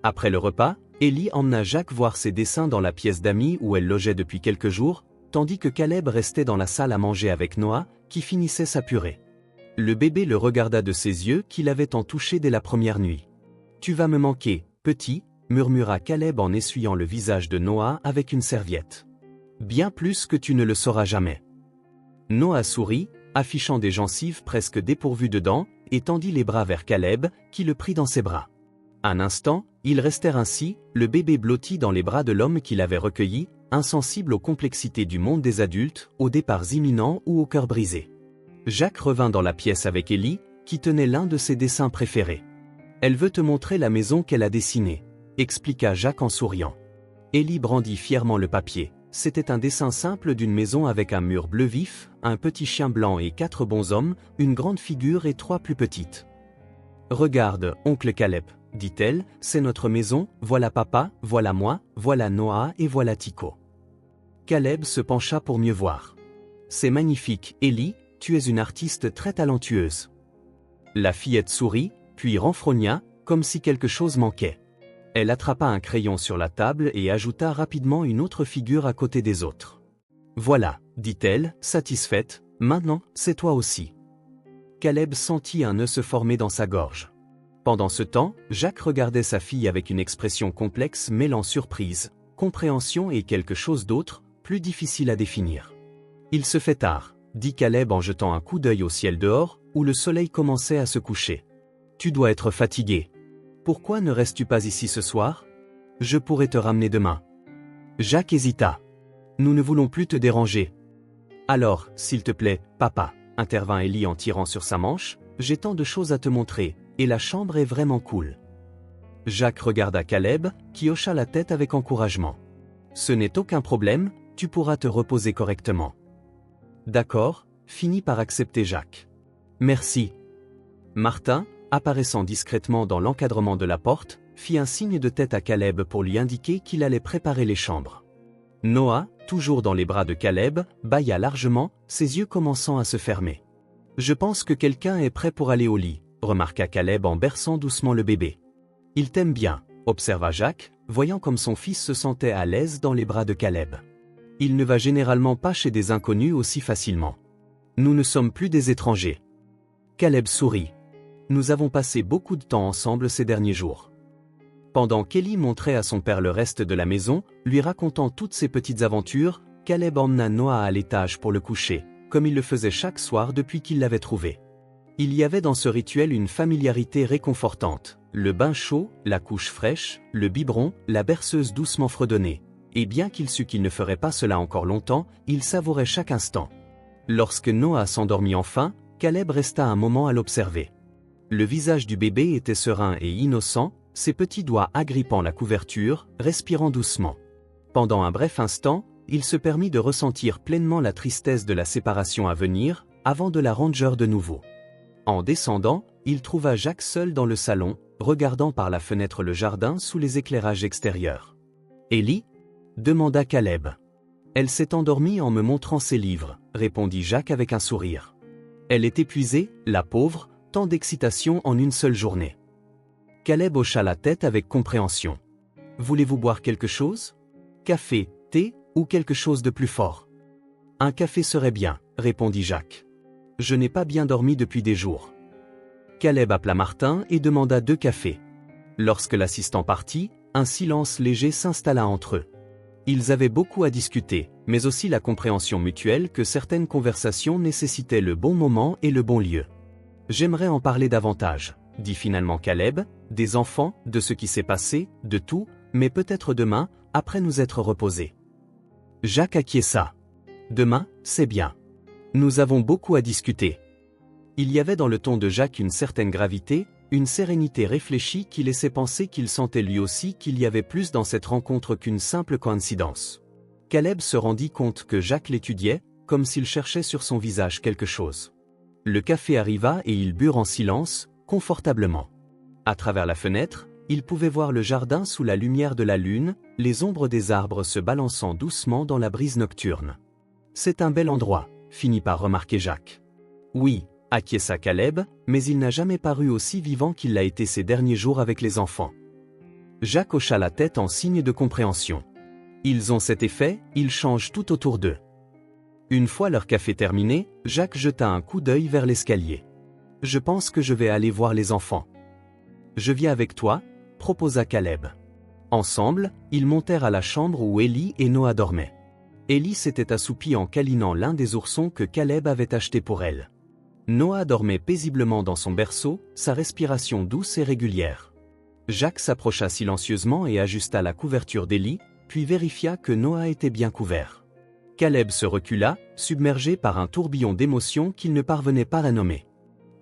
Après le repas, Élie emmena Jacques voir ses dessins dans la pièce d'amis où elle logeait depuis quelques jours, tandis que Caleb restait dans la salle à manger avec Noah, qui finissait sa purée. Le bébé le regarda de ses yeux qu'il avait tant touché dès la première nuit. « Tu vas me manquer, petit » murmura Caleb en essuyant le visage de Noah avec une serviette. « Bien plus que tu ne le sauras jamais. » Noah sourit, affichant des gencives presque dépourvues de dents, et tendit les bras vers Caleb, qui le prit dans ses bras. Un instant, ils restèrent ainsi, le bébé blotti dans les bras de l'homme qui l'avait recueilli, insensible aux complexités du monde des adultes, aux départs imminents ou au cœur brisé. Jacques revint dans la pièce avec Élie, qui tenait l'un de ses dessins préférés. « Elle veut te montrer la maison qu'elle a dessinée », expliqua Jacques en souriant. Élie brandit fièrement le papier. C'était un dessin simple d'une maison avec un mur bleu vif, un petit chien blanc et 4 bonshommes, une grande figure et 3 plus petites. « Regarde, oncle Caleb, » dit-elle, « c'est notre maison, voilà papa, voilà moi, voilà Noah et voilà Tycho. » Caleb se pencha pour mieux voir. « C'est magnifique, Élie, tu es une artiste très talentueuse. » La fillette sourit, puis renfrogna, comme si quelque chose manquait. Elle attrapa un crayon sur la table et ajouta rapidement une autre figure à côté des autres. « Voilà, » dit-elle, satisfaite, « maintenant, c'est toi aussi. » Caleb sentit un nœud se former dans sa gorge. Pendant ce temps, Jacques regardait sa fille avec une expression complexe mêlant surprise, compréhension et quelque chose d'autre, plus difficile à définir. « Il se fait tard, » dit Caleb en jetant un coup d'œil au ciel dehors, où le soleil commençait à se coucher. « Tu dois être fatigué. Pourquoi ne restes-tu pas ici ce soir ? Je pourrais te ramener demain. » Jacques hésita. « Nous ne voulons plus te déranger. »« Alors, s'il te plaît, papa, » intervint Élie en tirant sur sa manche, « j'ai tant de choses à te montrer, et la chambre est vraiment cool. » Jacques regarda Caleb, qui hocha la tête avec encouragement. « Ce n'est aucun problème, tu pourras te reposer correctement. »« D'accord, » finit par accepter Jacques. « Merci. » Martin, apparaissant discrètement dans l'encadrement de la porte, fit un signe de tête à Caleb pour lui indiquer qu'il allait préparer les chambres. Noah, toujours dans les bras de Caleb, bâilla largement, ses yeux commençant à se fermer. « Je pense que quelqu'un est prêt pour aller au lit, » remarqua Caleb en berçant doucement le bébé. « Il t'aime bien, » observa Jacques, voyant comme son fils se sentait à l'aise dans les bras de Caleb. « Il ne va généralement pas chez des inconnus aussi facilement. Nous ne sommes plus des étrangers. » Caleb sourit. « Nous avons passé beaucoup de temps ensemble ces derniers jours. » Pendant qu'Élie montrait à son père le reste de la maison, lui racontant toutes ses petites aventures, Caleb emmena Noah à l'étage pour le coucher, comme il le faisait chaque soir depuis qu'il l'avait trouvé. Il y avait dans ce rituel une familiarité réconfortante, Le bain chaud, la couche fraîche, le biberon, la berceuse doucement fredonnée. Et bien qu'il sût qu'il ne ferait pas cela encore longtemps, il savourait chaque instant. Lorsque Noah s'endormit enfin, Caleb resta un moment à l'observer. Le visage du bébé était serein et innocent, ses petits doigts agrippant la couverture, respirant doucement. Pendant un bref instant, il se permit de ressentir pleinement la tristesse de la séparation à venir, avant de la ranger de nouveau. En descendant, il trouva Jacques seul dans le salon, regardant par la fenêtre le jardin sous les éclairages extérieurs. « Ellie » demanda Caleb. « Elle s'est endormie en me montrant ses livres », répondit Jacques avec un sourire. « Elle est épuisée, la pauvre, tant d'excitation en une seule journée. » Caleb hocha la tête avec compréhension. « Voulez-vous boire quelque chose ? Café, thé ou quelque chose de plus fort ? » « Un café serait bien, » répondit Jacques. « Je n'ai pas bien dormi depuis des jours. » Caleb appela Martin et demanda 2 cafés. Lorsque l'assistant partit, un silence léger s'installa entre eux. Ils avaient beaucoup à discuter, mais aussi la compréhension mutuelle que certaines conversations nécessitaient le bon moment et le bon lieu. « J'aimerais en parler davantage, » dit finalement Caleb, « des enfants, de ce qui s'est passé, de tout, mais peut-être demain, après nous être reposés. » Jacques acquiesça. « Demain, c'est bien. Nous avons beaucoup à discuter. » Il y avait dans le ton de Jacques une certaine gravité, une sérénité réfléchie qui laissait penser qu'il sentait lui aussi qu'il y avait plus dans cette rencontre qu'une simple coïncidence. Caleb se rendit compte que Jacques l'étudiait, comme s'il cherchait sur son visage quelque chose. Le café arriva et ils burent en silence, confortablement. À travers la fenêtre, ils pouvaient voir le jardin sous la lumière de la lune, les ombres des arbres se balançant doucement dans la brise nocturne. « C'est un bel endroit », finit par remarquer Jacques. « Oui, » acquiesça Caleb, mais il n'a jamais paru aussi vivant qu'il l'a été ces derniers jours avec les enfants. Jacques hocha la tête en signe de compréhension. Ils ont cet effet, ils changent tout autour d'eux. Une fois leur café terminé, Jacques jeta un coup d'œil vers l'escalier. « Je pense que je vais aller voir les enfants. »« Je viens avec toi » proposa Caleb. Ensemble, ils montèrent à la chambre où Ellie et Noah dormaient. Ellie s'était assoupie en câlinant l'un des oursons que Caleb avait acheté pour elle. Noah dormait paisiblement dans son berceau, sa respiration douce et régulière. Jacques s'approcha silencieusement et ajusta la couverture d'Ellie, puis vérifia que Noah était bien couvert. Caleb se recula, submergé par un tourbillon d'émotions qu'il ne parvenait pas à nommer.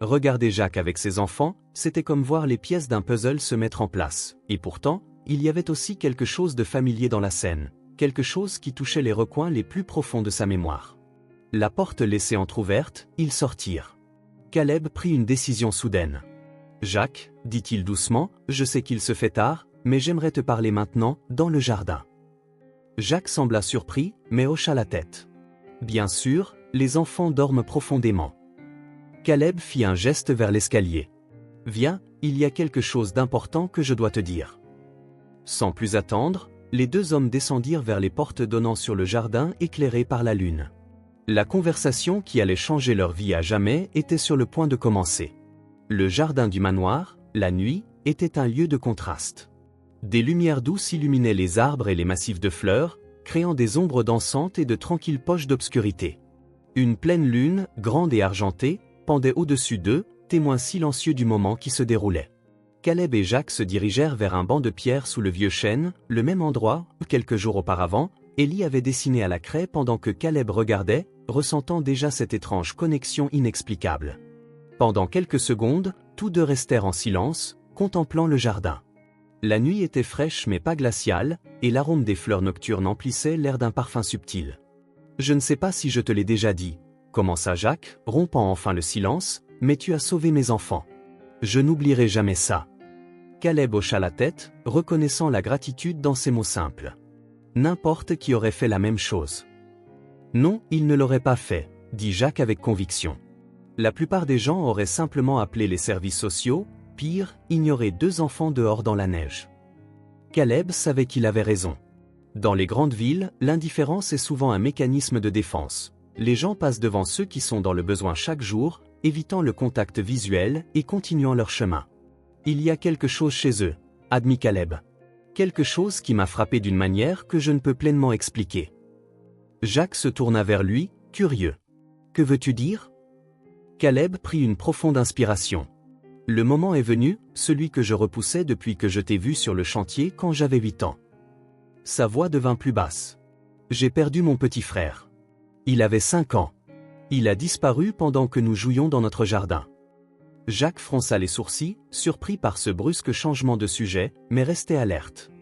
Regarder Jacques avec ses enfants, c'était comme voir les pièces d'un puzzle se mettre en place, et pourtant, il y avait aussi quelque chose de familier dans la scène, quelque chose qui touchait les recoins les plus profonds de sa mémoire. La porte laissée entr'ouverte, ils sortirent. Caleb prit une décision soudaine. « Jacques, » dit-il doucement, « je sais qu'il se fait tard, mais j'aimerais te parler maintenant, dans le jardin. » Jacques sembla surpris, mais hocha la tête. « Bien sûr, les enfants dorment profondément. » Caleb fit un geste vers l'escalier. « Viens, il y a quelque chose d'important que je dois te dire. » Sans plus attendre, les 2 hommes descendirent vers les portes donnant sur le jardin éclairé par la lune. La conversation qui allait changer leur vie à jamais était sur le point de commencer. Le jardin du manoir, la nuit, était un lieu de contraste. Des lumières douces illuminaient les arbres et les massifs de fleurs, créant des ombres dansantes et de tranquilles poches d'obscurité. Une pleine lune, grande et argentée, pendait au-dessus d'eux, témoin silencieux du moment qui se déroulait. Caleb et Jacques se dirigèrent vers un banc de pierre sous le vieux chêne, le même endroit où, quelques jours auparavant, Ellie avait dessiné à la craie pendant que Caleb regardait, ressentant déjà cette étrange connexion inexplicable. Pendant quelques secondes, tous 2 restèrent en silence, contemplant le jardin. La nuit était fraîche mais pas glaciale, et l'arôme des fleurs nocturnes emplissait l'air d'un parfum subtil. « Je ne sais pas si je te l'ai déjà dit, » commença Jacques, rompant enfin le silence, « mais tu as sauvé mes enfants. Je n'oublierai jamais ça. » Caleb hocha la tête, reconnaissant la gratitude dans ces mots simples. N'importe qui aurait fait la même chose. « Non, il ne l'aurait pas fait, » dit Jacques avec conviction. La plupart des gens auraient simplement appelé les services sociaux, pire, ignoré 2 enfants dehors dans la neige. Caleb savait qu'il avait raison. Dans les grandes villes, l'indifférence est souvent un mécanisme de défense. Les gens passent devant ceux qui sont dans le besoin chaque jour, évitant le contact visuel et continuant leur chemin. Il y a quelque chose chez eux, admit Caleb. Quelque chose qui m'a frappé d'une manière que je ne peux pleinement expliquer. Jacques se tourna vers lui, curieux. « Que veux-tu dire » Caleb prit une profonde inspiration. « Le moment est venu, celui que je repoussais depuis que je t'ai vu sur le chantier quand j'avais 8 ans. Sa voix devint plus basse. J'ai perdu mon petit frère. Il avait 5 ans. Il a disparu pendant que nous jouions dans notre jardin. Jacques fronça les sourcils, surpris par ce brusque changement de sujet, mais restait alerte.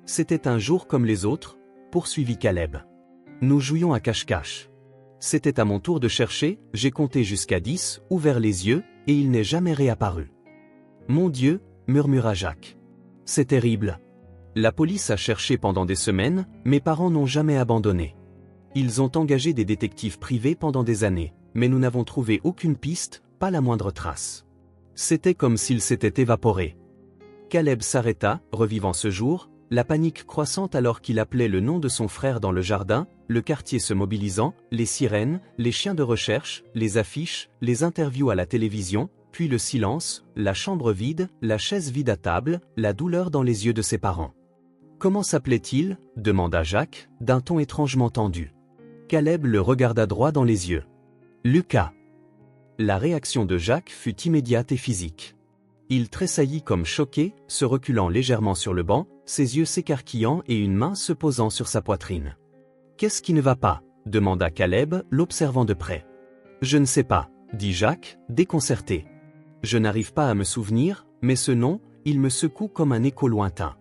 C'était un jour comme les autres, poursuivit Caleb. Nous jouions à cache-cache. C'était à mon tour de chercher, j'ai compté jusqu'à 10, ouvert les yeux, et il n'est jamais réapparu. Mon Dieu, murmura Jacques. C'est terrible. La police a cherché pendant des semaines, mes parents n'ont jamais abandonné. Ils ont engagé des détectives privés pendant des années, mais nous n'avons trouvé aucune piste, pas la moindre trace. C'était comme s'il s'était évaporé. Caleb s'arrêta, revivant ce jour, la panique croissante alors qu'il appelait le nom de son frère dans le jardin, le quartier se mobilisant, les sirènes, les chiens de recherche, les affiches, les interviews à la télévision, puis le silence, la chambre vide, la chaise vide à table, la douleur dans les yeux de ses parents. « Comment s'appelait-il » demanda Jacques, d'un ton étrangement tendu. Caleb le regarda droit dans les yeux. « Lucas ». La réaction de Jacques fut immédiate et physique. Il tressaillit comme choqué, se reculant légèrement sur le banc, ses yeux s'écarquillant et une main se posant sur sa poitrine. « Qu'est-ce qui ne va pas » demanda Caleb, l'observant de près. « Je ne sais pas » dit Jacques, déconcerté. « Je n'arrive pas à me souvenir, mais ce nom, il me secoue comme un écho lointain. »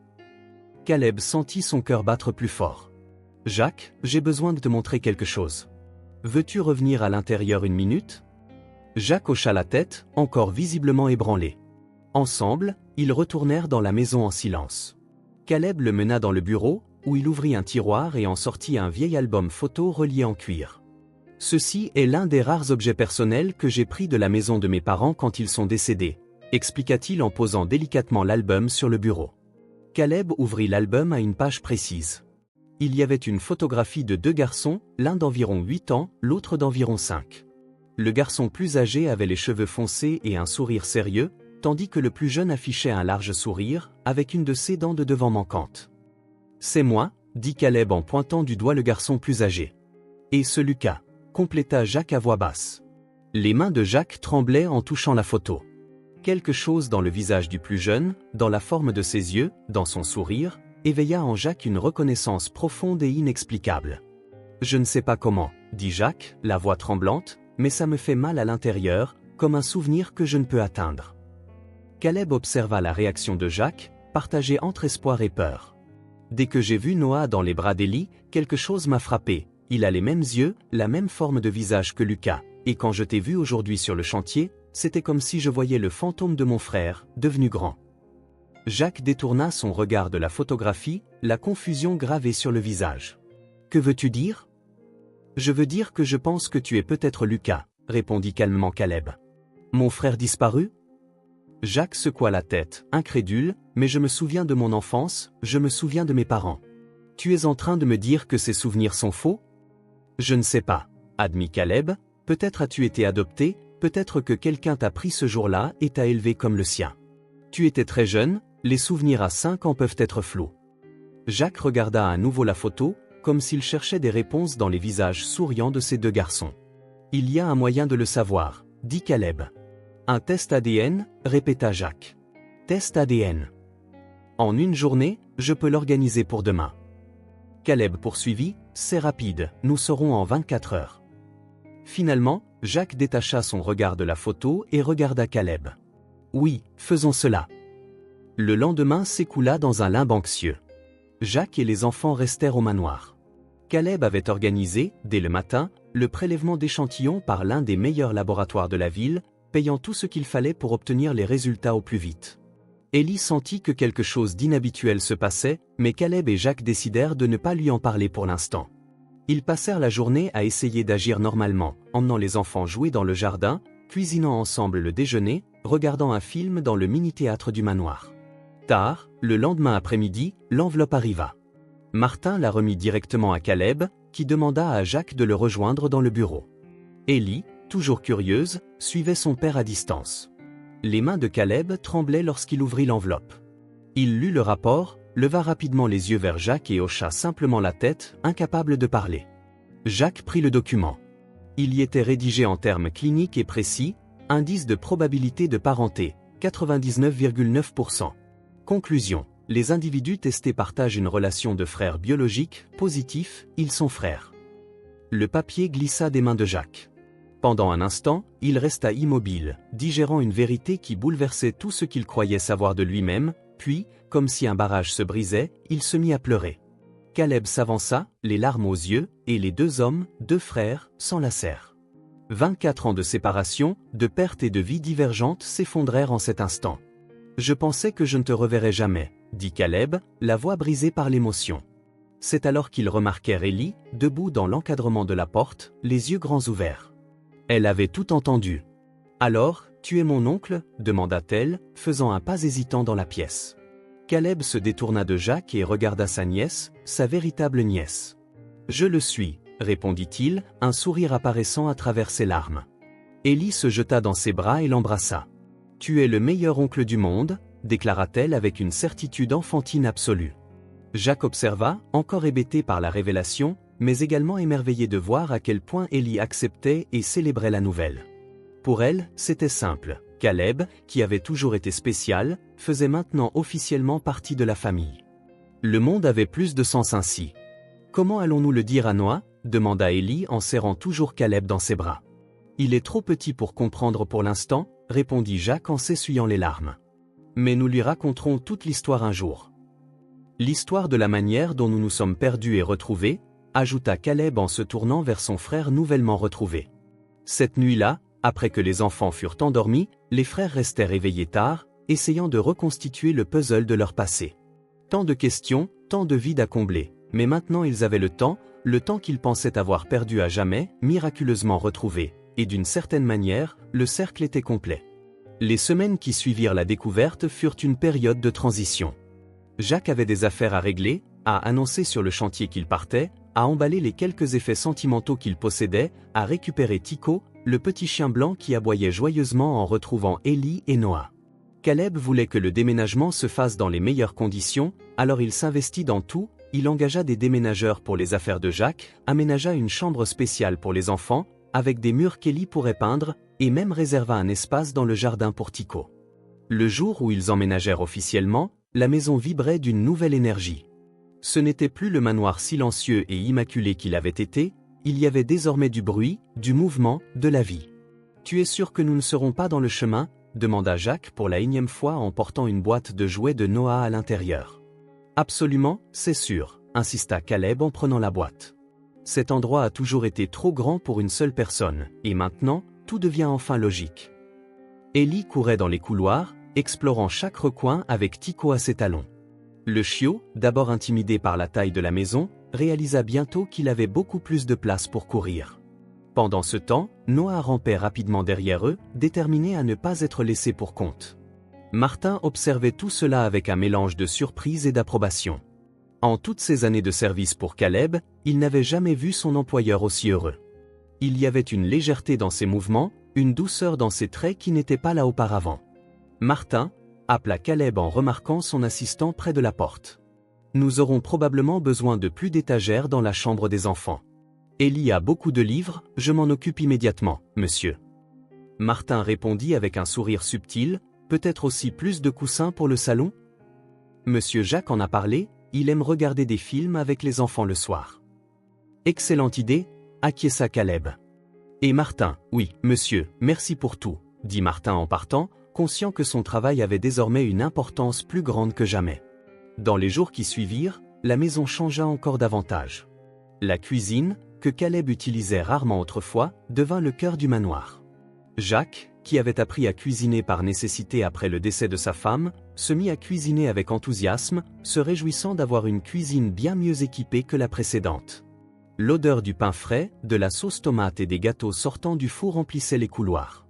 Caleb sentit son cœur battre plus fort. « Jacques, j'ai besoin de te montrer quelque chose. Veux-tu revenir à l'intérieur une minute ?» Jacques hocha la tête, encore visiblement ébranlé. Ensemble, ils retournèrent dans la maison en silence. Caleb le mena dans le bureau, où il ouvrit un tiroir et en sortit un vieil album photo relié en cuir. « Ceci est l'un des rares objets personnels que j'ai pris de la maison de mes parents quand ils sont décédés, expliqua-t-il en posant délicatement l'album sur le bureau. Caleb ouvrit l'album à une page précise. Il y avait une photographie de 2 garçons, l'un d'environ 8 ans, l'autre d'environ 5. Le garçon plus âgé avait les cheveux foncés et un sourire sérieux, tandis que le plus jeune affichait un large sourire, avec une de ses dents de devant manquante. « C'est moi » dit Caleb en pointant du doigt le garçon plus âgé. « Et ce Lucas » compléta Jacques à voix basse. Les mains de Jacques tremblaient en touchant la photo. Quelque chose dans le visage du plus jeune, dans la forme de ses yeux, dans son sourire, éveilla en Jacques une reconnaissance profonde et inexplicable. « Je ne sais pas comment » dit Jacques, la voix tremblante, « mais ça me fait mal à l'intérieur, comme un souvenir que je ne peux atteindre. » Caleb observa la réaction de Jacques, partagée entre espoir et peur. « Dès que j'ai vu Noah dans les bras d'Élie, quelque chose m'a frappé. Il a les mêmes yeux, la même forme de visage que Lucas, et quand je t'ai vu aujourd'hui sur le chantier, c'était comme si je voyais le fantôme de mon frère, devenu grand. » Jacques détourna son regard de la photographie, la confusion gravée sur le visage. « Que veux-tu dire ?»« Je veux dire que je pense que tu es peut-être Lucas, » répondit calmement Caleb. « Mon frère disparu ?» Jacques secoua la tête, incrédule, « Mais je me souviens de mon enfance, je me souviens de mes parents. Tu es en train de me dire que ces souvenirs sont faux ?»« Je ne sais pas, » admit Caleb, « peut-être as-tu été adopté, peut-être que quelqu'un t'a pris ce jour-là et t'a élevé comme le sien. Tu étais très jeune, les souvenirs à 5 ans peuvent être flous. » Jacques regarda à nouveau la photo, comme s'il cherchait des réponses dans les visages souriants de ces 2 garçons. « Il y a un moyen de le savoir, » dit Caleb. « Un test ADN, » répéta Jacques. « Test ADN. En une journée, je peux l'organiser pour demain. » Caleb poursuivit, « C'est rapide, nous saurons en 24 heures. » Finalement, Jacques détacha son regard de la photo et regarda Caleb. « Oui, faisons cela. » Le lendemain s'écoula dans un limbe anxieux. Jacques et les enfants restèrent au manoir. Caleb avait organisé, dès le matin, le prélèvement d'échantillons par l'un des meilleurs laboratoires de la ville, payant tout ce qu'il fallait pour obtenir les résultats au plus vite. Élie sentit que quelque chose d'inhabituel se passait, mais Caleb et Jacques décidèrent de ne pas lui en parler pour l'instant. Ils passèrent la journée à essayer d'agir normalement, emmenant les enfants jouer dans le jardin, cuisinant ensemble le déjeuner, regardant un film dans le mini-théâtre du manoir. Tard, le lendemain après-midi, l'enveloppe arriva. Martin la remit directement à Caleb, qui demanda à Jacques de le rejoindre dans le bureau. Élie, toujours curieuse, suivait son père à distance. Les mains de Caleb tremblaient lorsqu'il ouvrit l'enveloppe. Il lut le rapport, leva rapidement les yeux vers Jacques et hocha simplement la tête, incapable de parler. Jacques prit le document. Il y était rédigé en termes cliniques et précis, indice de probabilité de parenté, 99,9%. Conclusion. Les individus testés partagent une relation de frères biologiques, positifs, ils sont frères. Le papier glissa des mains de Jacques. Pendant un instant, il resta immobile, digérant une vérité qui bouleversait tout ce qu'il croyait savoir de lui-même, puis, comme si un barrage se brisait, il se mit à pleurer. Caleb s'avança, les larmes aux yeux, et les deux hommes, deux frères, s'enlacèrent. 24 ans de séparation, de perte et de vie divergentes s'effondrèrent en cet instant. « Je pensais que je ne te reverrais jamais », dit Caleb, la voix brisée par l'émotion. C'est alors qu'ils remarquèrent Ellie, debout dans l'encadrement de la porte, les yeux grands ouverts. Elle avait tout entendu. « Alors, tu es mon oncle » demanda-t-elle, faisant un pas hésitant dans la pièce. Caleb se détourna de Jacques et regarda sa nièce, sa véritable nièce. « Je le suis », répondit-il, un sourire apparaissant à travers ses larmes. Ellie se jeta dans ses bras et l'embrassa. « Tu es le meilleur oncle du monde », déclara-t-elle avec une certitude enfantine absolue. Jacques observa, encore hébété par la révélation, mais également émerveillé de voir à quel point Ellie acceptait et célébrait la nouvelle. Pour elle, c'était simple. Caleb, qui avait toujours été spécial, faisait maintenant officiellement partie de la famille. Le monde avait plus de sens ainsi. « Comment allons-nous le dire à Noah ?» demanda Ellie en serrant toujours Caleb dans ses bras. « Il est trop petit pour comprendre pour l'instant », répondit Jacques en s'essuyant les larmes. « Mais nous lui raconterons toute l'histoire un jour. » L'histoire de la manière dont nous nous sommes perdus et retrouvés, ajouta Caleb en se tournant vers son frère nouvellement retrouvé. Cette nuit-là, après que les enfants furent endormis, les frères restèrent éveillés tard, essayant de reconstituer le puzzle de leur passé. Tant de questions, tant de vides à combler, mais maintenant ils avaient le temps qu'ils pensaient avoir perdu à jamais, miraculeusement retrouvé, et d'une certaine manière, le cercle était complet. Les semaines qui suivirent la découverte furent une période de transition. Jacques avait des affaires à régler, à annoncer sur le chantier qu'il partait, à emballer les quelques effets sentimentaux qu'il possédait, à récupérer Tico, le petit chien blanc qui aboyait joyeusement en retrouvant Ellie et Noah. Caleb voulait que le déménagement se fasse dans les meilleures conditions, alors il s'investit dans tout, il engagea des déménageurs pour les affaires de Jacques, aménagea une chambre spéciale pour les enfants, avec des murs qu'Ellie pourrait peindre, et même réserva un espace dans le jardin pour Tico. Le jour où ils emménagèrent officiellement, la maison vibrait d'une nouvelle énergie. Ce n'était plus le manoir silencieux et immaculé qu'il avait été, il y avait désormais du bruit, du mouvement, de la vie. « Tu es sûr que nous ne serons pas dans le chemin ?» demanda Jacques pour la énième fois en portant une boîte de jouets de Noah à l'intérieur. « Absolument, c'est sûr », insista Caleb en prenant la boîte. Cet endroit a toujours été trop grand pour une seule personne, et maintenant, tout devient enfin logique. Ellie courait dans les couloirs, explorant chaque recoin avec Tico à ses talons. Le chiot, d'abord intimidé par la taille de la maison, réalisa bientôt qu'il avait beaucoup plus de place pour courir. Pendant ce temps, Noah rampait rapidement derrière eux, déterminé à ne pas être laissé pour compte. Martin observait tout cela avec un mélange de surprise et d'approbation. En toutes ces années de service pour Caleb, il n'avait jamais vu son employeur aussi heureux. Il y avait une légèreté dans ses mouvements, une douceur dans ses traits qui n'était pas là auparavant. Martin, appela Caleb en remarquant son assistant près de la porte. Nous aurons probablement besoin de plus d'étagères dans la chambre des enfants. Ellie a beaucoup de livres, je m'en occupe immédiatement, monsieur. Martin répondit avec un sourire subtil, peut-être aussi plus de coussins pour le salon? Monsieur Jacques en a parlé, il aime regarder des films avec les enfants le soir. Excellente idée, acquiesça Caleb. Et Martin, oui, monsieur, merci pour tout, dit Martin en partant, conscient que son travail avait désormais une importance plus grande que jamais. Dans les jours qui suivirent, la maison changea encore davantage. La cuisine, que Caleb utilisait rarement autrefois, devint le cœur du manoir. Jacques, qui avait appris à cuisiner par nécessité après le décès de sa femme, se mit à cuisiner avec enthousiasme, se réjouissant d'avoir une cuisine bien mieux équipée que la précédente. L'odeur du pain frais, de la sauce tomate et des gâteaux sortant du four remplissait les couloirs.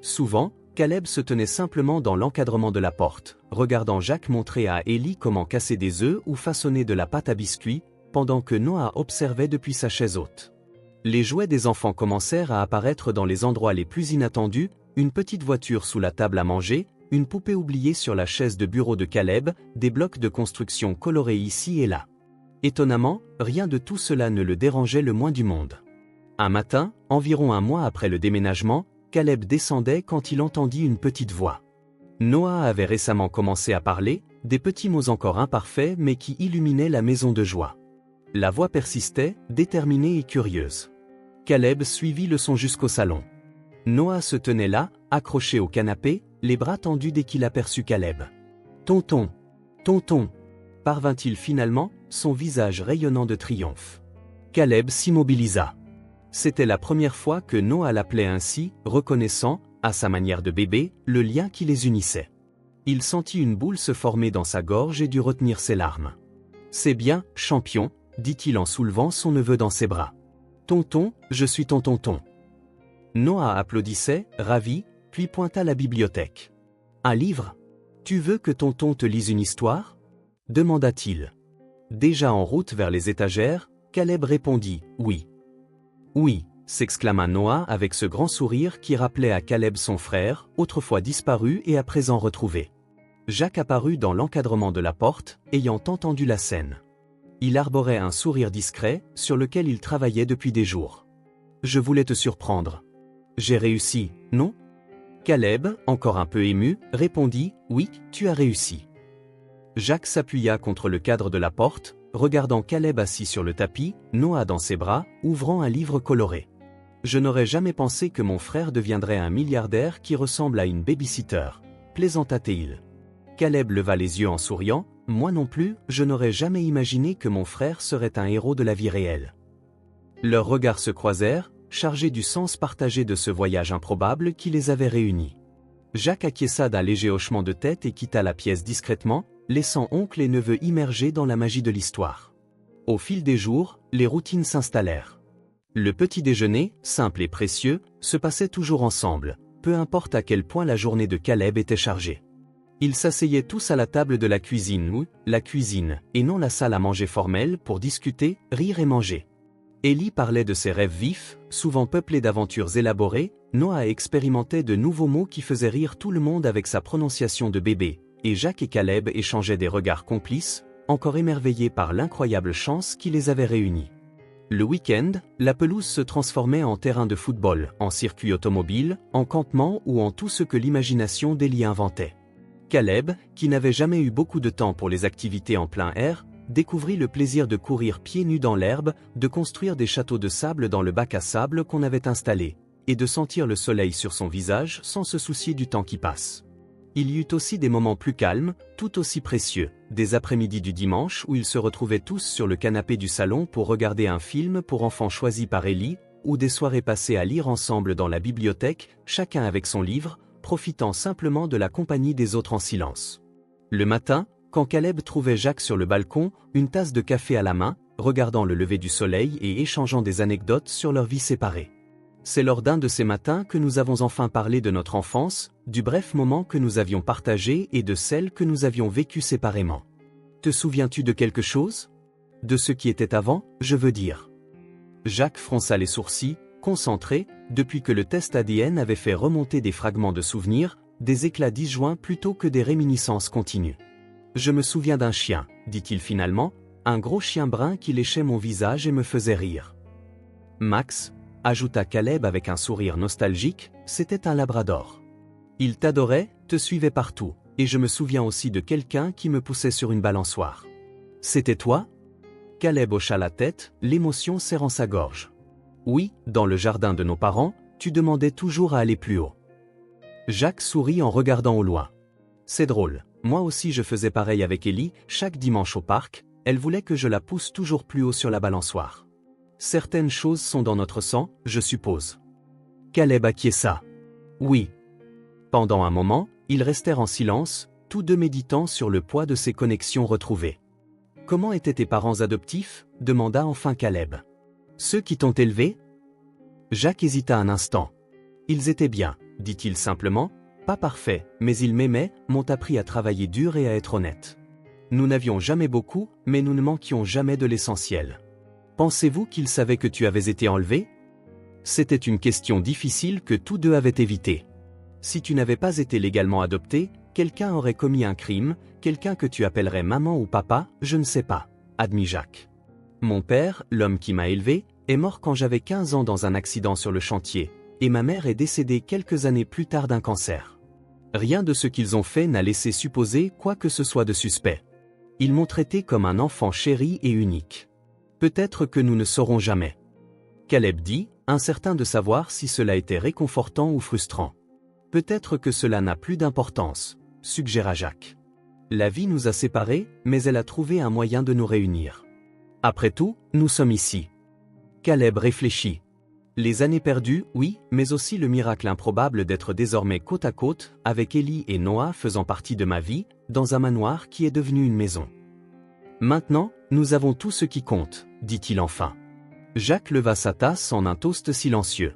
Souvent, Caleb se tenait simplement dans l'encadrement de la porte, regardant Jacques montrer à Ellie comment casser des œufs ou façonner de la pâte à biscuits, pendant que Noah observait depuis sa chaise haute. Les jouets des enfants commencèrent à apparaître dans les endroits les plus inattendus, une petite voiture sous la table à manger, une poupée oubliée sur la chaise de bureau de Caleb, des blocs de construction colorés ici et là. Étonnamment, rien de tout cela ne le dérangeait le moins du monde. Un matin, environ un mois après le déménagement, Caleb descendait quand il entendit une petite voix. Noah avait récemment commencé à parler, des petits mots encore imparfaits mais qui illuminaient la maison de joie. La voix persistait, déterminée et curieuse. Caleb suivit le son jusqu'au salon. Noah se tenait là, accroché au canapé, les bras tendus dès qu'il aperçut Caleb. « Tonton! Tonton !» parvint-il finalement, son visage rayonnant de triomphe. Caleb s'immobilisa. C'était la première fois que Noah l'appelait ainsi, reconnaissant, à sa manière de bébé, le lien qui les unissait. Il sentit une boule se former dans sa gorge et dut retenir ses larmes. « C'est bien, champion », dit-il en soulevant son neveu dans ses bras. « Tonton, je suis ton tonton. » Noah applaudissait, ravi, puis pointa la bibliothèque. « Un livre ? Tu veux que tonton te lise une histoire ?» demanda-t-il. Déjà en route vers les étagères, Caleb répondit « Oui. »« Oui », s'exclama Noah avec ce grand sourire qui rappelait à Caleb son frère, autrefois disparu et à présent retrouvé. Jacques apparut dans l'encadrement de la porte, ayant entendu la scène. Il arborait un sourire discret, sur lequel il travaillait depuis des jours. « Je voulais te surprendre. J'ai réussi, non ?» Caleb, encore un peu ému, répondit « Oui, tu as réussi. » Jacques s'appuya contre le cadre de la porte, regardant Caleb assis sur le tapis, Noah dans ses bras, ouvrant un livre coloré. « Je n'aurais jamais pensé que mon frère deviendrait un milliardaire qui ressemble à une baby-sitter, » plaisanta-t-il. Caleb leva les yeux en souriant, « Moi non plus, je n'aurais jamais imaginé que mon frère serait un héros de la vie réelle. » Leurs regards se croisèrent, chargés du sens partagé de ce voyage improbable qui les avait réunis. Jacques acquiesça d'un léger hochement de tête et quitta la pièce discrètement, laissant oncle et neveu immergés dans la magie de l'histoire. Au fil des jours, les routines s'installèrent. Le petit déjeuner, simple et précieux, se passait toujours ensemble, peu importe à quel point la journée de Caleb était chargée. Ils s'asseyaient tous à la table de la cuisine ou la cuisine, et non la salle à manger formelle pour discuter, rire et manger. Élie parlait de ses rêves vifs, souvent peuplés d'aventures élaborées, Noah expérimentait de nouveaux mots qui faisaient rire tout le monde avec sa prononciation de bébé, et Jacques et Caleb échangeaient des regards complices, encore émerveillés par l'incroyable chance qui les avait réunis. Le week-end, la pelouse se transformait en terrain de football, en circuit automobile, en campement ou en tout ce que l'imagination d'Élie inventait. Caleb, qui n'avait jamais eu beaucoup de temps pour les activités en plein air, découvrit le plaisir de courir pieds nus dans l'herbe, de construire des châteaux de sable dans le bac à sable qu'on avait installé, et de sentir le soleil sur son visage sans se soucier du temps qui passe. Il y eut aussi des moments plus calmes, tout aussi précieux, des après-midi du dimanche où ils se retrouvaient tous sur le canapé du salon pour regarder un film pour enfants choisi par Élie, ou des soirées passées à lire ensemble dans la bibliothèque, chacun avec son livre, profitant simplement de la compagnie des autres en silence. Le matin, quand Caleb trouvait Jacques sur le balcon, une tasse de café à la main, regardant le lever du soleil et échangeant des anecdotes sur leur vie séparée. C'est lors d'un de ces matins que nous avons enfin parlé de notre enfance, du bref moment que nous avions partagé et de celle que nous avions vécue séparément. Te souviens-tu de quelque chose ? De ce qui était avant, je veux dire. Jacques fronça les sourcils, concentré, depuis que le test ADN avait fait remonter des fragments de souvenirs, des éclats disjoints plutôt que des réminiscences continues. Je me souviens d'un chien, dit-il finalement, un gros chien brun qui léchait mon visage et me faisait rire. Max, ajouta Caleb avec un sourire nostalgique, c'était un labrador. Il t'adorait, te suivait partout, et je me souviens aussi de quelqu'un qui me poussait sur une balançoire. C'était toi ? Caleb hocha la tête, l'émotion serrant sa gorge. Oui, dans le jardin de nos parents, tu demandais toujours à aller plus haut. Jacques sourit en regardant au loin. C'est drôle, moi aussi je faisais pareil avec Élie, chaque dimanche au parc, elle voulait que je la pousse toujours plus haut sur la balançoire. Certaines choses sont dans notre sang, je suppose. Caleb acquiesça. Oui. Pendant un moment, ils restèrent en silence, tous deux méditant sur le poids de ces connexions retrouvées. Comment étaient tes parents adoptifs ? Demanda enfin Caleb. Ceux qui t'ont élevé ? Jacques hésita un instant. Ils étaient bien, dit-il simplement, pas parfaits, mais ils m'aimaient, m'ont appris à travailler dur et à être honnête. Nous n'avions jamais beaucoup, mais nous ne manquions jamais de l'essentiel. Pensez-vous qu'ils savaient que tu avais été enlevé ? C'était une question difficile que tous deux avaient évitée. Si tu n'avais pas été légalement adopté, quelqu'un aurait commis un crime, quelqu'un que tu appellerais maman ou papa, je ne sais pas, admit Jacques. Mon père, l'homme qui m'a élevé, est mort quand j'avais 15 ans dans un accident sur le chantier, et ma mère est décédée quelques années plus tard d'un cancer. Rien de ce qu'ils ont fait n'a laissé supposer quoi que ce soit de suspect. Ils m'ont traité comme un enfant chéri et unique. Peut-être que nous ne saurons jamais. Caleb dit, incertain de savoir si cela était réconfortant ou frustrant. Peut-être que cela n'a plus d'importance, suggéra Jacques. La vie nous a séparés, mais elle a trouvé un moyen de nous réunir. Après tout, nous sommes ici. Caleb réfléchit. Les années perdues, oui, mais aussi le miracle improbable d'être désormais côte à côte, avec Ellie et Noah faisant partie de ma vie, dans un manoir qui est devenu une maison. Maintenant, nous avons tout ce qui compte, dit-il enfin. Jacques leva sa tasse en un toast silencieux.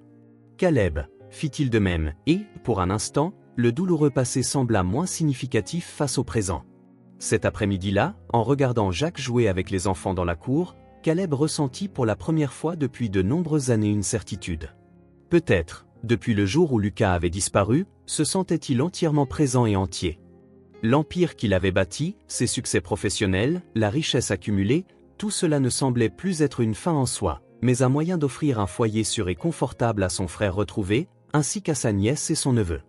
Caleb, fit-il de même, et, pour un instant, le douloureux passé sembla moins significatif face au présent. Cet après-midi-là, en regardant Jacques jouer avec les enfants dans la cour, Caleb ressentit pour la première fois depuis de nombreuses années une certitude. Peut-être, depuis le jour où Lucas avait disparu, se sentait-il entièrement présent et entier. L'empire qu'il avait bâti, ses succès professionnels, la richesse accumulée, tout cela ne semblait plus être une fin en soi, mais un moyen d'offrir un foyer sûr et confortable à son frère retrouvé, ainsi qu'à sa nièce et son neveu.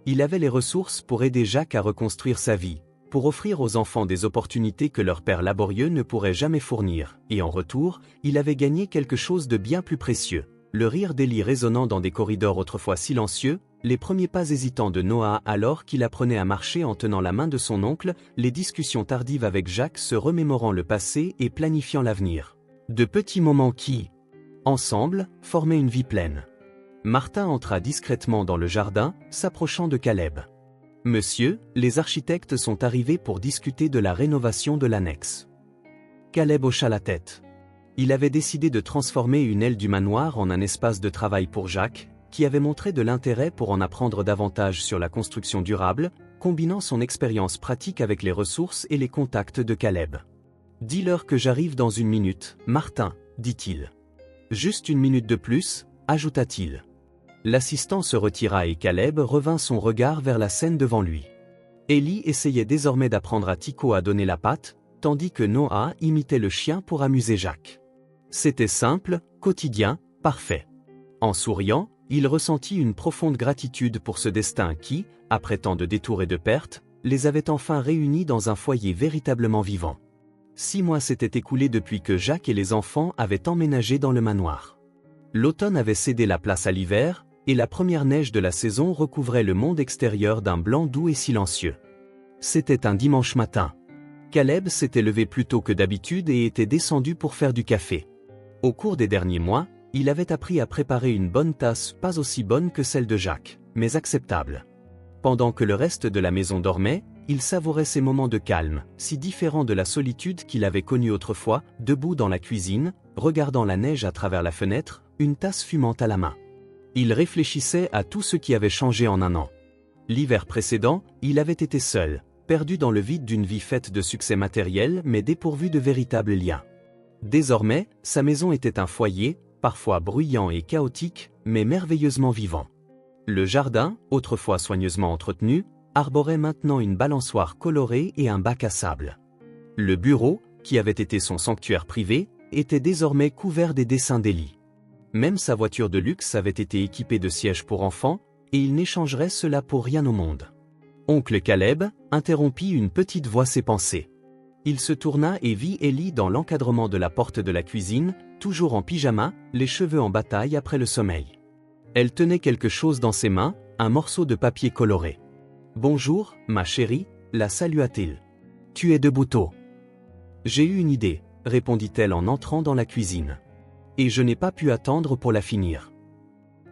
Il avait les ressources pour aider Jacques à reconstruire sa vie, pour offrir aux enfants des opportunités que leur père laborieux ne pourrait jamais fournir, et en retour, il avait gagné quelque chose de bien plus précieux. Le rire d'Ellie résonnant dans des corridors autrefois silencieux, les premiers pas hésitants de Noah alors qu'il apprenait à marcher en tenant la main de son oncle, les discussions tardives avec Jacques se remémorant le passé et planifiant l'avenir. De petits moments qui, ensemble, formaient une vie pleine. Martin entra discrètement dans le jardin, s'approchant de Caleb. « Monsieur, les architectes sont arrivés pour discuter de la rénovation de l'annexe. » Caleb hocha la tête. Il avait décidé de transformer une aile du manoir en un espace de travail pour Jacques, qui avait montré de l'intérêt pour en apprendre davantage sur la construction durable, combinant son expérience pratique avec les ressources et les contacts de Caleb. « Dis-leur que j'arrive dans une minute, Martin, dit-il. « Juste une minute de plus, ajouta-t-il. L'assistant se retira et Caleb revint son regard vers la scène devant lui. Ellie essayait désormais d'apprendre à Tycho à donner la patte, tandis que Noah imitait le chien pour amuser Jacques. C'était simple, quotidien, parfait. En souriant, il ressentit une profonde gratitude pour ce destin qui, après tant de détours et de pertes, les avait enfin réunis dans un foyer véritablement vivant. 6 mois s'étaient écoulés depuis que Jacques et les enfants avaient emménagé dans le manoir. L'automne avait cédé la place à l'hiver, et la première neige de la saison recouvrait le monde extérieur d'un blanc doux et silencieux. C'était un dimanche matin. Caleb s'était levé plus tôt que d'habitude et était descendu pour faire du café. Au cours des derniers mois, il avait appris à préparer une bonne tasse pas aussi bonne que celle de Jacques, mais acceptable. Pendant que le reste de la maison dormait, il savourait ces moments de calme, si différents de la solitude qu'il avait connue autrefois, debout dans la cuisine, regardant la neige à travers la fenêtre, une tasse fumante à la main. Il réfléchissait à tout ce qui avait changé en un an. L'hiver précédent, il avait été seul, perdu dans le vide d'une vie faite de succès matériels mais dépourvu de véritables liens. Désormais, sa maison était un foyer, parfois bruyant et chaotique, mais merveilleusement vivant. Le jardin, autrefois soigneusement entretenu, arborait maintenant une balançoire colorée et un bac à sable. Le bureau, qui avait été son sanctuaire privé, était désormais couvert des dessins d'Ellie. Même sa voiture de luxe avait été équipée de sièges pour enfants, et il n'échangerait cela pour rien au monde. Oncle Caleb interrompit une petite voix ses pensées. Il se tourna et vit Ellie dans l'encadrement de la porte de la cuisine, toujours en pyjama, les cheveux en bataille après le sommeil. Elle tenait quelque chose dans ses mains, un morceau de papier coloré. « Bonjour, ma chérie », la salua-t-il. « Tu es debout tôt. »« J'ai eu une idée », répondit-elle en entrant dans la cuisine. « Et je n'ai pas pu attendre pour la finir. »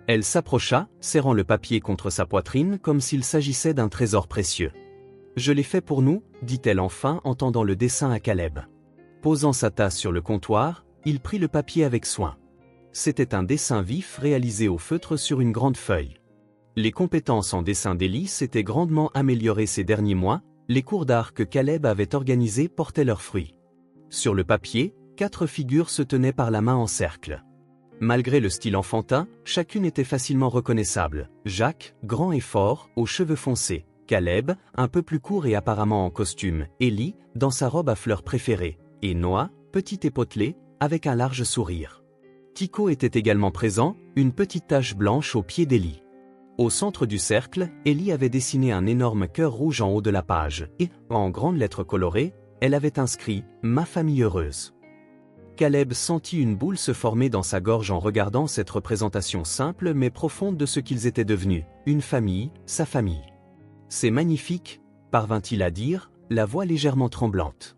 Elle s'approcha, serrant le papier contre sa poitrine comme s'il s'agissait d'un trésor précieux. « Je l'ai fait pour nous, » dit-elle enfin en tendant le dessin à Caleb. Posant sa tasse sur le comptoir, il prit le papier avec soin. C'était un dessin vif réalisé au feutre sur une grande feuille. Les compétences en dessin d'Ellie s'étaient grandement améliorées ces derniers mois, les cours d'art que Caleb avait organisés portaient leurs fruits. Sur le papier, 4 figures se tenaient par la main en cercle. Malgré le style enfantin, chacune était facilement reconnaissable. Jacques, grand et fort, aux cheveux foncés. Caleb, un peu plus court et apparemment en costume. Ellie, dans sa robe à fleurs préférée. Et Noah, petit et potelé, avec un large sourire. Tycho était également présent, une petite tache blanche au pied d'Ellie. Au centre du cercle, Ellie avait dessiné un énorme cœur rouge en haut de la page, et, en grandes lettres colorées, elle avait inscrit « Ma famille heureuse ». Caleb sentit une boule se former dans sa gorge en regardant cette représentation simple mais profonde de ce qu'ils étaient devenus, une famille, sa famille. « C'est magnifique », parvint-il à dire, la voix légèrement tremblante.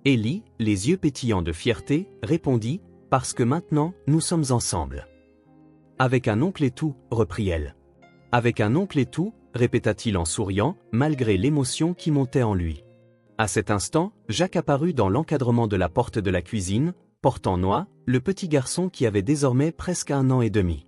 Ellie, les yeux pétillants de fierté, répondit « Parce que maintenant, nous sommes ensemble. » « Avec un oncle et tout, reprit-elle. « Avec un oncle et tout, répéta-t-il en souriant, malgré l'émotion qui montait en lui. À cet instant, Jacques apparut dans l'encadrement de la porte de la cuisine, portant Noah, le petit garçon qui avait désormais presque 1 an et demi.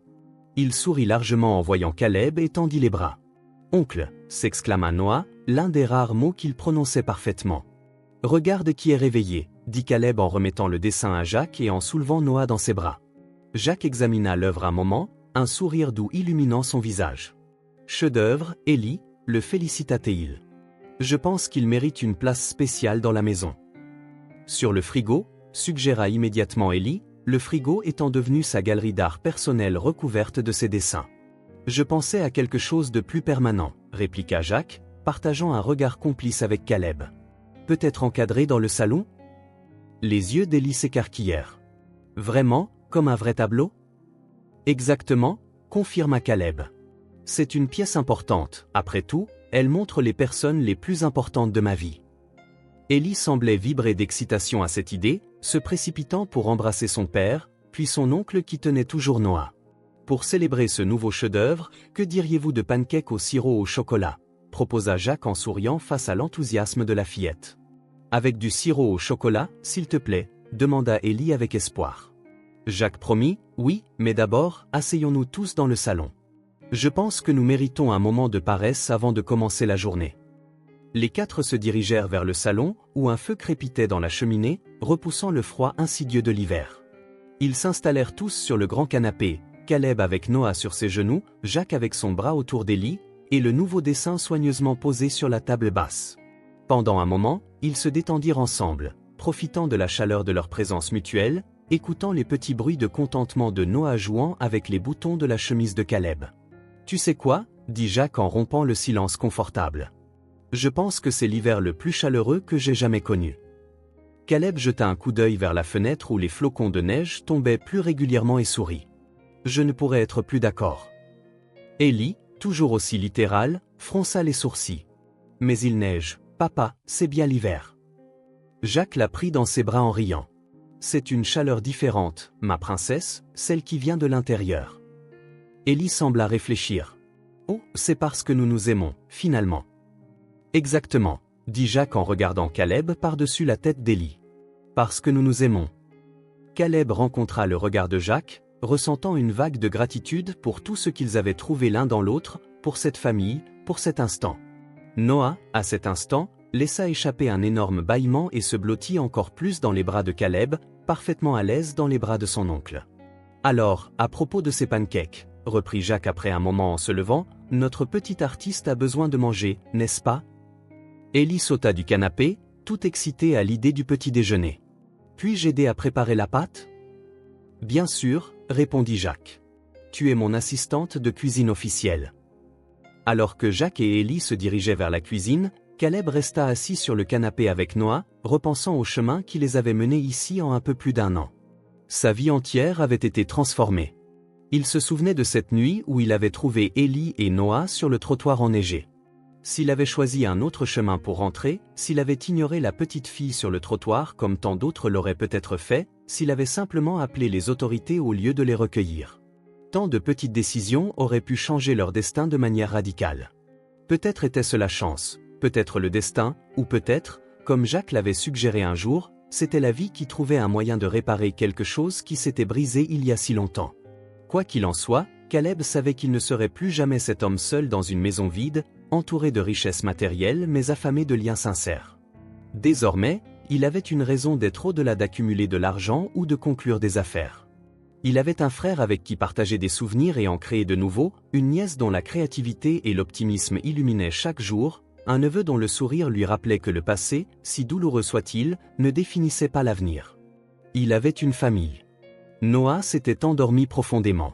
Il sourit largement en voyant Caleb et tendit les bras. « Oncle !» s'exclama Noah, l'un des rares mots qu'il prononçait parfaitement. « Regarde qui est réveillé !» dit Caleb en remettant le dessin à Jacques et en soulevant Noah dans ses bras. Jacques examina l'œuvre un moment, un sourire doux illuminant son visage. « Chef-d'œuvre, Ellie !» le félicita-t-il. « Je pense qu'il mérite une place spéciale dans la maison. » Sur le frigo, suggéra immédiatement Ellie, le frigo étant devenu sa galerie d'art personnelle recouverte de ses dessins. « Je pensais à quelque chose de plus permanent, » répliqua Jacques, partageant un regard complice avec Caleb. « Peut-être encadré dans le salon ?» Les yeux d'Ellie s'écarquillèrent. « Vraiment, comme un vrai tableau ?»« Exactement, » confirma Caleb. « C'est une pièce importante, après tout, elle montre les personnes les plus importantes de ma vie. » Ellie semblait vibrer d'excitation à cette idée, se précipitant pour embrasser son père, puis son oncle qui tenait toujours Noah. « Pour célébrer ce nouveau chef-d'œuvre, que diriez-vous de pancakes au sirop au chocolat ?» proposa Jacques en souriant face à l'enthousiasme de la fillette. « Avec du sirop au chocolat, s'il te plaît ?» demanda Ellie avec espoir. Jacques promit, « Oui, mais d'abord, asseyons-nous tous dans le salon. Je pense que nous méritons un moment de paresse avant de commencer la journée. » Les 4 se dirigèrent vers le salon, où un feu crépitait dans la cheminée, repoussant le froid insidieux de l'hiver. Ils s'installèrent tous sur le grand canapé, Caleb avec Noah sur ses genoux, Jacques avec son bras autour d'Ellie, et le nouveau dessin soigneusement posé sur la table basse. Pendant un moment, ils se détendirent ensemble, profitant de la chaleur de leur présence mutuelle, écoutant les petits bruits de contentement de Noah jouant avec les boutons de la chemise de Caleb. « Tu sais quoi ?» dit Jacques en rompant le silence confortable. « Je pense que c'est l'hiver le plus chaleureux que j'ai jamais connu. » Caleb jeta un coup d'œil vers la fenêtre où les flocons de neige tombaient plus régulièrement et sourit. « Je ne pourrais être plus d'accord. » Ellie, toujours aussi littérale, fronça les sourcils. « Mais il neige, papa, c'est bien l'hiver. » Jacques la prit dans ses bras en riant. « C'est une chaleur différente, ma princesse, celle qui vient de l'intérieur. » Ellie sembla réfléchir. « Oh, c'est parce que nous nous aimons, finalement. » « Exactement, » dit Jacques en regardant Caleb par-dessus la tête d'Ellie. « Parce que nous nous aimons. » Caleb rencontra le regard de Jacques, ressentant une vague de gratitude pour tout ce qu'ils avaient trouvé l'un dans l'autre, pour cette famille, pour cet instant. Noah, à cet instant, laissa échapper un énorme bâillement et se blottit encore plus dans les bras de Caleb, parfaitement à l'aise dans les bras de son oncle. « Alors, à propos de ces pancakes, » reprit Jacques après un moment en se levant, « notre petit artiste a besoin de manger, n'est-ce pas ?» Ellie sauta du canapé, tout excitée à l'idée du petit déjeuner. « Puis-je aider à préparer la pâte ?»« Bien sûr, » répondit Jacques. « Tu es mon assistante de cuisine officielle. » Alors que Jacques et Ellie se dirigeaient vers la cuisine, Caleb resta assis sur le canapé avec Noah, repensant au chemin qui les avait menés ici en un peu plus d'1 an. Sa vie entière avait été transformée. Il se souvenait de cette nuit où il avait trouvé Ellie et Noah sur le trottoir enneigé. S'il avait choisi un autre chemin pour rentrer, s'il avait ignoré la petite fille sur le trottoir comme tant d'autres l'auraient peut-être fait, s'il avait simplement appelé les autorités au lieu de les recueillir. Tant de petites décisions auraient pu changer leur destin de manière radicale. Peut-être était-ce la chance, peut-être le destin, ou peut-être, comme Jacques l'avait suggéré un jour, c'était la vie qui trouvait un moyen de réparer quelque chose qui s'était brisé il y a si longtemps. Quoi qu'il en soit, Caleb savait qu'il ne serait plus jamais cet homme seul dans une maison vide, entouré de richesses matérielles mais affamé de liens sincères. Désormais, il avait une raison d'être au-delà d'accumuler de l'argent ou de conclure des affaires. Il avait un frère avec qui partager des souvenirs et en créer de nouveaux, une nièce dont la créativité et l'optimisme illuminaient chaque jour, un neveu dont le sourire lui rappelait que le passé, si douloureux soit-il, ne définissait pas l'avenir. Il avait une famille. Noah s'était endormi profondément.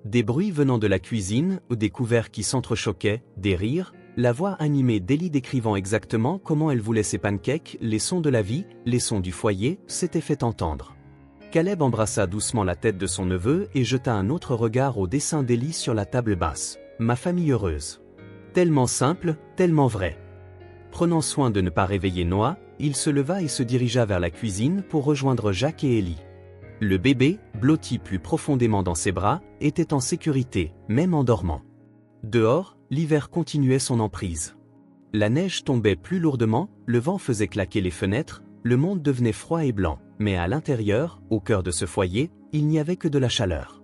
Des bruits venant de la cuisine, ou des couverts qui s'entrechoquaient, des rires, la voix animée d'Ellie décrivant exactement comment elle voulait ses pancakes, les sons de la vie, les sons du foyer, s'étaient fait entendre. Caleb embrassa doucement la tête de son neveu et jeta un autre regard au dessin d'Ellie sur la table basse. Ma famille heureuse. Tellement simple, tellement vrai. Prenant soin de ne pas réveiller Noah, il se leva et se dirigea vers la cuisine pour rejoindre Jacques et Ellie. Le bébé, blotti plus profondément dans ses bras, était en sécurité, même en dormant. Dehors, l'hiver continuait son emprise. La neige tombait plus lourdement, le vent faisait claquer les fenêtres, le monde devenait froid et blanc, mais à l'intérieur, au cœur de ce foyer, il n'y avait que de la chaleur.